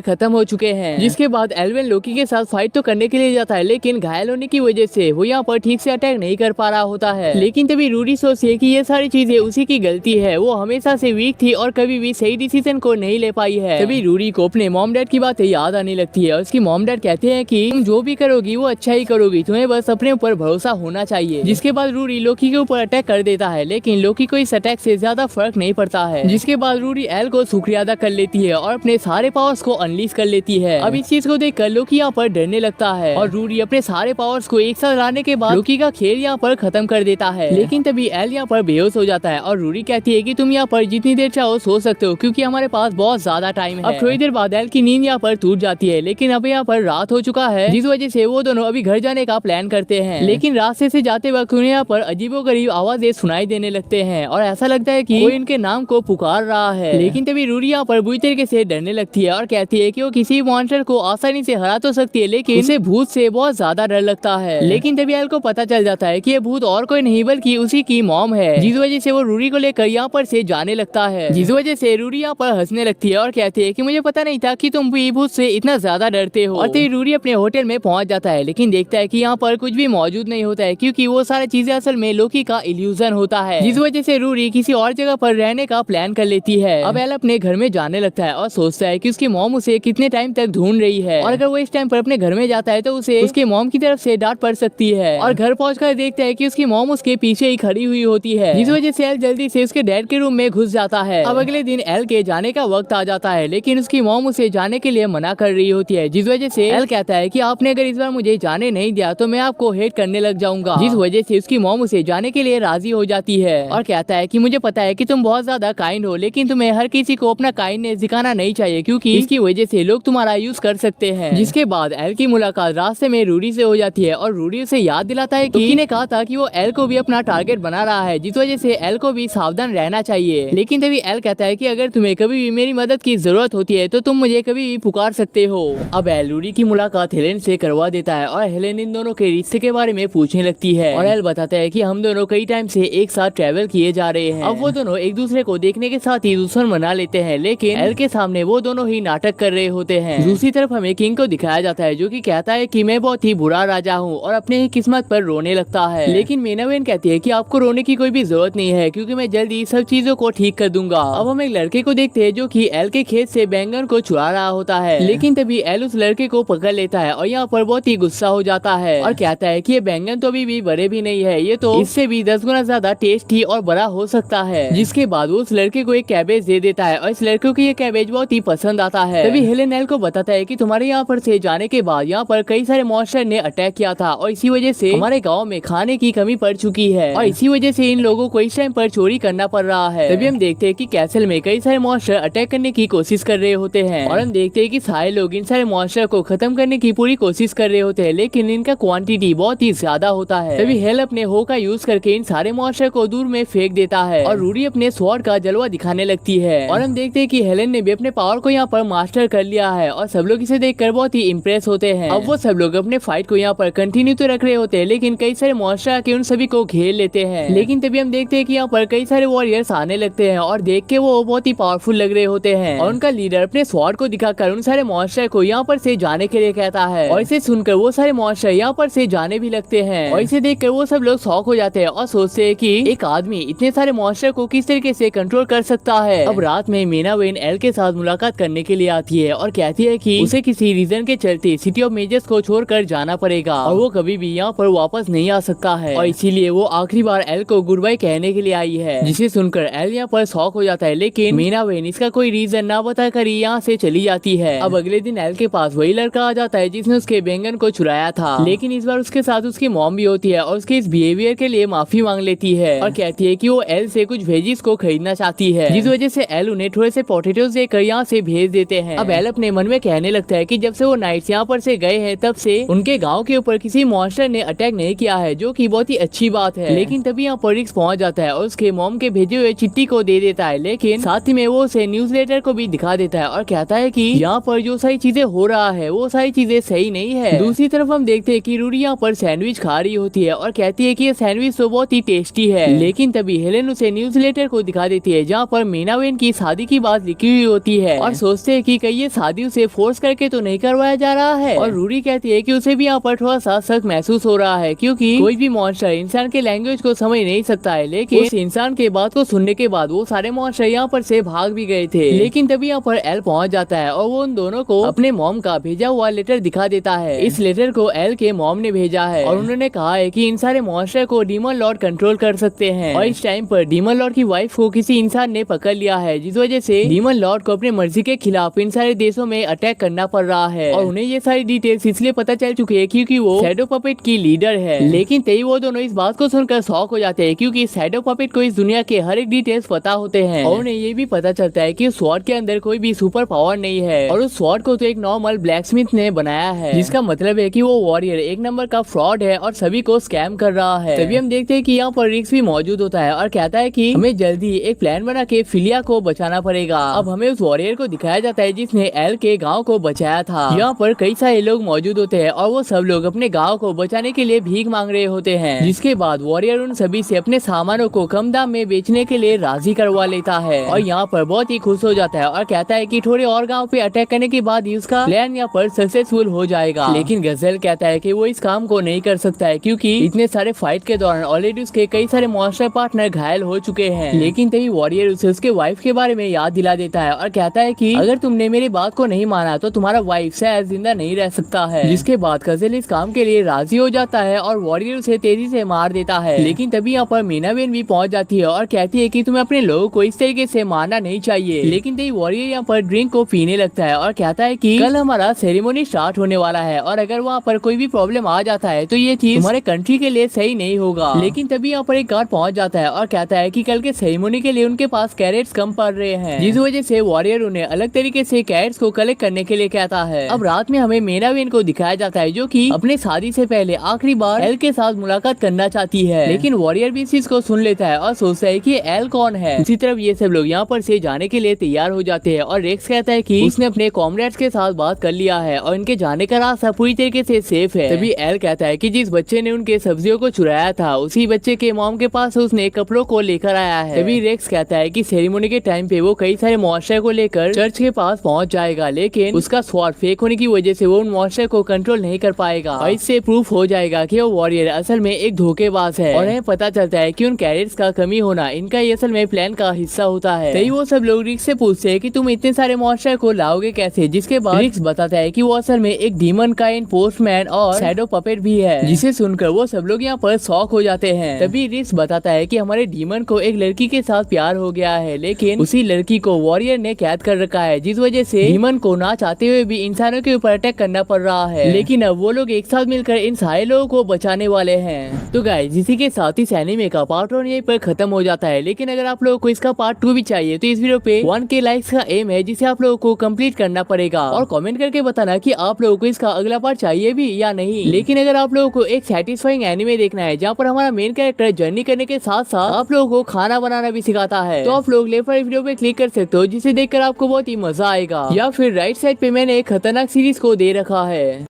खत्म हो चुके हैं। जिसके बाद एल्विन लोकी के साथ फाइट तो करने के लिए जाता है, लेकिन घायल होने की वजह से वो यहाँ पर ठीक से अटैक नहीं कर पा रहा होता है। लेकिन तभी रूडी सोचती है कि ये सारी चीजें उसी की गलती है, वो हमेशा से वीक थी और कभी भी सही डिसीजन को नहीं ले पाई है। तभी रूडी को अपने मॉम डैड की बातें याद आने लगती है और उसकी मॉम डैड कहते हैं कि तुम जो भी करोगी वो अच्छा ही करोगी, तुम्हें बस अपने ऊपर भरोसा होना चाहिए। जिसके बाद रूडी लोकी के ऊपर अटैक कर देता है, लेकिन लोकी को इस अटैक से ज्यादा फर्क नहीं पड़ता है। जिसके बाद रूडी एल को शुक्रिया अदा कर लेती है और अपने सारे पावर्स को अनलीज कर लेती है। अब इस चीज को देखकर लोकी यहाँ पर डरने लगता है और रूडी अपने सारे पावर्स को एक साथ लाने के बाद लोकी का खेल यहाँ पर खत्म कर देता है। लेकिन तभी एल यहाँ पर बेहोश हो जाता है और रूडी कहती है कि तुम यहाँ पर जितनी देर चाहो सो सकते हो, क्योंकि हमारे पास बहुत ज्यादा टाइम है। अब थोड़ी देर बाद एल की नींद यहाँ पर टूट जाती है, लेकिन अब यहाँ पर रात हो चुका है, जिस वजह से वो दोनों अभी घर जाने का प्लान करते हैं। लेकिन रास्ते से जाते वक्त उन्हें यहाँ पर अजीबोगरीब आवाजें सुनाई देने लगते हैं और ऐसा लगता है कि कोई इनके नाम को पुकार रहा है। लेकिन तभी रूडी यहाँ पर बुरी तरीके से डरने लगती है और कहती है कि वो किसी मॉन्स्टर को आसानी से हरा तो सकती है, लेकिन उसे भूत से बहुत ज्यादा डर लगता है। लेकिन तभी एल को पता चल जाता है कि ये भूत और कोई नहीं बल्कि उसी की मॉम है, जिस वजह से वो रूडी को लेकर यहाँ पर से जाने लगता है। जिस वजह से रूडी यहाँ पर हंसने लगती है और कहती है कि मुझे पता नहीं था कि तुम भी भूत से इतना ज्यादा डरते हो। और तभी रूडी अपने होटल में पहुंच जाता है, लेकिन देखता है कि यहाँ पर कुछ भी मौजूद नहीं होता है, क्योंकि वो सारी चीजें असल में लोकी का इल्यूजन होता है। जिस वजह से रूडी किसी और जगह पर रहने का प्लान कर लेती है। अब एल अपने घर में जाने लगता है और सोचता है कि उसकी मॉम उसे कितने टाइम तक ढूंढ रही है और अगर वो इस टाइम पर अपने घर में जाता है तो उसे उसके मॉम की तरफ से डांट पड़ सकती है। और घर पहुंचकर देखता है कि उसकी मॉम उसके पीछे ही खड़ी हुई होती है, जिस वजह से एल जल्दी से उसके डैड के रूम में घुस जाता है। अब अगले दिन एल के जाने का वक्त आ जाता है, लेकिन उसकी मॉम उसे जाने के लिए मना कर रही होती है, जिस वजह से एल कहता है कि आपने अगर इस बार मुझे जाने नहीं दिया तो मैं आपको हेट करने लग जाऊंगा। जिस वजह से उसकी मॉम उसे जाने के लिए राजी हो जाती है और कहता है कि मुझे पता है कि तुम बहुत ज्यादा काइंड हो, लेकिन तुम्हें हर किसी को अपना काइंडनेस दिखाना नहीं चाहिए, क्योंकि इसकी वजह से लोग तुम्हारा यूज कर सकते हैं। जिसके बाद एल की मुलाकात रास्ते में रूडी से हो जाती है और रूडी उसे याद दिलाता है कि लोकी ने कहा था कि वो एल को भी अपना टारगेट बना रहा है, जिस वजह से एल को भी सावधान रहना चाहिए। लेकिन तभी एल कहता है कि अगर तुम्हें कभी भी मेरी मदद की जरूरत होती है तो तुम मुझे कभी भी पुकार सकते हो। अब एल रूडी की मुलाकात हेलेन से करवा देता है और हेलेन इन दोनों के रिश्ते के बारे में पूछने लगती है और एल बताता है कि हम दोनों कई टाइम से एक साथ ट्रैवल किए जा रहे हैं। अब वो दोनों एक दूसरे को देखने के साथ ही दुश्मन बना लेते हैं, लेकिन एल के सामने वो दोनों ही नाटक कर रहे होते हैं। दूसरी तरफ हमें किंग को दिखाया जाता है, जो कि कहता है कि मैं बहुत ही बुरा राजा हूँ और अपने ही किस्मत पर रोने लगता है। लेकिन मेनावेन कहती है कि आपको रोने की कोई भी जरूरत नहीं है, क्योंकि मैं जल्दी सब चीजों को ठीक कर दूंगा। अब हम एक लड़के को देखते हैं जो कि एल के खेत से बैंगन को चुरा रहा होता है, लेकिन तभी एल उस लड़के को पकड़ लेता है और यहाँ पर बहुत ही गुस्सा हो जाता है और कहता है कि ये बैंगन तो अभी भी बड़े भी नहीं है, ये तो इससे भी 10 गुना ज्यादा टेस्टी और बड़ा हो सकता है। जिसके बाद वो उस लड़के को एक कैबेज दे देता है और इस लड़के को ये कैबेज बहुत ही पसंद आता है। तभी हेलेन एल को बताता है कि तुम्हारे यहाँ पर से जाने के बाद यहाँ पर कई सारे मॉन्स्टर ने अटैक किया था और इसी वजह से हमारे गाँव में खाने की कमी पड़ चुकी है और इसी वजह से इन लोगों को इस टाइम पर चोरी करना पड़ रहा है। तभी हम देखते हैं कि कैसल में कई सारे मॉन्स्टर अटैक करने की कोशिश कर रहे होते हैं और हम देखते हैं कि सारे लोग इन सारे मॉन्स्टर को खत्म करने की पूरी कोशिश कर रहे होते हैं, लेकिन इनका क्वांटिटी बहुत ही ज्यादा होता है। तभी हेल अपने हो का यूज करके इन सारे मॉन्स्टर को दूर में फेंक देता है और रूडी अपने स्वॉर्ड का जलवा दिखाने लगती है और हम देखते हैं कि हेलेन ने भी अपने पावर को यहाँ पर मास्टर कर लिया है और सब लोग इसे देखकर बहुत ही इम्प्रेस होते हैं। अब वो सब लोग अपने फाइट को यहाँ पर कंटिन्यू तो रख रहे होते हैं, लेकिन कई सारे मॉन्स्टर आके उन सभी को घेर लेते हैं। लेकिन तभी हम देखते हैं कि यहाँ पर कई सारे वॉरियर्स आने लगते हैं और देख के वो बहुत ही पावरफुल लग रहे होते हैं और उनका लीडर अपने स्वॉर्ड को दिखाकर उन सारे मॉन्स्टर को यहाँ पर से जाने के लिए कहता है और इसे सुनकर वो सारे मॉन्स्टर यहाँ पर से जाने भी लगते हैं और इसे देखकर वो सब लोग शॉक हो जाते हैं और सोचते हैं कि एक आदमी इतने सारे मॉन्स्टर को किस तरीके से कंट्रोल कर सकता है। अब रात में मेनावेन एल के साथ मुलाकात करने के लिए आती है और कहती है कि उसे किसी रीजन के चलते सिटी ऑफ मेजर्स को छोड़कर जाना पड़ेगा और वो कभी भी यहाँ पर वापस नहीं आ सकता है और इसीलिए वो आखिरी बार एल को गुड बाय कहने के लिए आई है, जिसे सुनकर एल यहाँ पर शॉक हो जाता है, लेकिन मेनावेन इसका कोई रीजन ना बताकर यहाँ से चली जाती है। अब अगले दिन एल के पास वही लड़का आ जाता है जिसने उसके बैंगन को चुराया था, लेकिन इस बार उसके साथ उसकी मॉम भी होती है और उसके इस बिहेवियर के लिए माफी मांग लेती है और कहती है कि वो एल से कुछ वेजीज को खरीदना चाहती है, जिस वजह से एल उन्हें थोड़े से पोटैटोज देकर यहाँ से भेज देते हैं। अब एल अपने मन में कहने लगता है कि जब से वो नाइट्स यहाँ पर से गए हैं तब से उनके गाँव के ऊपर किसी मॉन्स्टर ने अटैक नहीं किया है, जो की बहुत ही अच्छी बात है। लेकिन तभी यहाँ पर रिक्स पहुँच जाता है और उसके मॉम के भेजे हुए चिट्ठी को दे देता है, लेकिन साथ ही में वो उसे न्यूज़लेटर को भी दिखा देता है और कहता है कि यहाँ पर जो सारी चीजें हो रहा है वो सारी चीजें सही नहीं है। दूसरी तरफ हम देखते हैं कि रूडी यहाँ पर सैंडविच खा रही होती है और कहती है कि ये सैंडविच तो बहुत ही टेस्टी है, लेकिन तभी हेलेन उसे न्यूज लेटर को दिखा देती है जहाँ पर मीना वेन की शादी की बात लिखी हुई होती है और सोचते हैं कि कहीं ये शादी उसे फोर्स करके तो नहीं करवाया जा रहा है। और रूडी कहती है कि उसे भी यहाँ पर थोड़ा सा शक महसूस हो रहा है क्योंकि कोई भी मॉन्स्टर इंसान के लैंग्वेज को समझ नहीं सकता है, लेकिन उस इंसान के बात को सुनने के बाद वो सारे मॉन्स्टर यहाँ पर से भाग भी गए थे। लेकिन तभी यहाँ पर एल पहुँच जाता है और वो उन दोनों को अपने मॉम का भेजा हुआ लेटर दिखा देता है। इस लेटर को एल के मॉम ने भेजा है और उन्होंने कहा है कि इन सारे मॉन्स्टर को डीमन लॉर्ड कंट्रोल कर सकते हैं और इस टाइम पर डीमन लॉर्ड की वाइफ को किसी इंसान ने पकड़ लिया है, जिस वजह से डीमन लॉर्ड को अपनी मर्जी के खिलाफ इन सारे देशों में अटैक करना पड़ रहा है। और उन्हें ये सारी डिटेल्स इसलिए पता चल चुकी है क्योंकि वो शैडो पपेट की लीडर है। लेकिन तभी वो दोनों इस बात को सुनकर शॉक हो जाते हैं क्योंकि शैडो पपेट को इस दुनिया के हर एक डिटेल्स पता होते हैं और उन्हें ये भी पता चलता है कि उस स्वॉर्ड के अंदर कोई भी सुपर पावर नहीं है और उस स्वॉर्ड को तो एक नॉर्मल ब्लैकस्मिथ ने बनाया है, जिसका मतलब है कि वो वॉरियर एक नंबर का फ्रॉड है और सभी को स्कैम कर रहा है। तभी हम देखते हैं कि यहाँ पर रिक्स भी मौजूद होता है और कहता है कि हमें जल्दी एक प्लान बना के फिलिया को बचाना पड़ेगा। अब हमें उस वॉरियर को दिखाया जाता है जिसने एल के गाँव को बचाया था। यहाँ पर कई सारे लोग मौजूद होते हैं और वो सब लोग अपने गाँव को बचाने के लिए भीख मांग रहे होते हैं, जिसके बाद वॉरियर उन सभी से अपने सामानों को कम दाम में बेचने के लिए राजी करवा लेता है और यहाँ पर बहुत ही खुश हो जाता है और कहता है कि थोड़े और गांव पे अटैक करने के बाद ही उसका प्लान यहाँ पर सक्सेसफुल हो जाएगा। लेकिन गजल कहता है कि वो इस काम को नहीं कर सकता है क्योंकि इतने सारे फाइट के दौरान ऑलरेडी उसके कई सारे मॉन्स्टर पार्टनर घायल हो चुके हैं। लेकिन तभी वॉरियर उसे उसके वाइफ के बारे में याद दिला देता है और कहता है कि अगर तुमने मेरी बात को नहीं माना तो तुम्हारा वाइफ शायद जिंदा नहीं रह सकता है, जिसके बाद गजल इस काम के लिए राजी हो जाता है और वॉरियर उसे तेजी से मार देता है। लेकिन तभी यहाँ पर मीना बेन भी पहुंच जाती है और कहती है कि तुम्हें अपने लोगों को इस तरीके से मारना नहीं चाहिए। लेकिन तभी वॉरियर यहाँ पर ड्रिंक को पीने लगता है और कहता है कि कल हमारा सेरेमनी स्टार्ट होने वाला है और अगर वहाँ पर कोई भी प्रॉब्लम आ जाता है तो ये चीज हमारे कंट्री के लिए सही नहीं होगा। लेकिन तभी यहाँ पर एक गार्ड पहुंच जाता है और कहता है कि कल के सेरेमनी के लिए उनके पास कैरेट्स कम पड़ रहे हैं, जिस वजह से वॉरियर उन्हें अलग तरीके से कैरेट्स को कलेक्ट करने के लिए कहता है। अब रात में हमें मीना बेन को दिखाया जाता है जो कि अपने शादी से पहले आखिरी बार एल के साथ मुलाकात करना चाहती है, लेकिन वॉरियर भी इस चीज को सुन लेता है और सोचता है कि एल कौन है। इसी तरफ ये सब लोग यहाँ पर से जाने के लिए तैयार हो जाते हैं और रेक्स कहता है कि उसने अपने कॉमरेड्स के साथ बात कर लिया है और इनके जाने का रास्ता पूरी तरीके से सेफ है। तभी एल कहता है कि जिस बच्चे ने उनके सब्जियों को चुराया था उसी बच्चे के मॉम के पास उसने कपड़ों को लेकर आया है। तभी रेक्स कहता है कि सेरेमनी के टाइम पे वो कई सारे मॉन्स्टर को लेकर चर्च के पास पहुंच जाएगा, लेकिन उसका स्वॉर्ड फेक होने की वजह से वो उन मॉन्स्टर को कंट्रोल नहीं कर पाएगा और इससे प्रूफ हो जाएगा कि वो वॉरियर असल में एक धोखेबाज है। और हमें पता चलता है कि उन कैरेट्स का कमी होना इनका असल में प्लान का हिस्सा होता है। तभी वो सब लोग रिक्स से पूछते हैं कि तुम इतने सारे मॉन्स्टर को लाओगे कैसे, जिसके बाद रिक्स बताता है कि वो असल में एक डीमन काइंड पोस्टमैन और शैडो पपेट भी है, जिसे सुनकर वो सब लोग यहाँ पर शॉक हो जाते हैं। तभी रिक्स बताता है कि हमारे डीमन को एक लड़की के साथ प्यार हो गया है, लेकिन उसी लड़की को वॉरियर ने कैद कर रखा है, जिस वजह से डीमन को ना चाहते हुए भी इंसानों के ऊपर अटैक करना पड़ रहा है। लेकिन अब वो लोग एक साथ मिलकर इन सारे लोगों को बचाने वाले हैं। तो गाइस, इसी के साथ इस एनीमे का पार्ट 1 यहीं पर खत्म हो जाता है, लेकिन अगर आप लोगों को इसका पार्ट 2 भी चाहिए तो इस वीडियो पे 1K लाइक्स का एम है, जिसे आप लोगों को कंप्लीट करना पड़ेगा। और कमेंट करके बताना कि आप लोगों को इसका अगला पार्ट चाहिए भी या नहीं। लेकिन अगर आप लोगों को एक सेटिस्फाइंग एनीमे देखना है जहाँ पर हमारा मेन कैरेक्टर जर्नी करने के साथ साथ आप लोगों को खाना बनाना भी सिखाता है, तो आप लोग लेफ्ट वीडियो पे क्लिक कर सकते हो, जिसे देखकर आपको बहुत ही मजा आएगा। या फिर राइट साइड पे मैंने एक खतरनाक सीरीज को दे रखा है।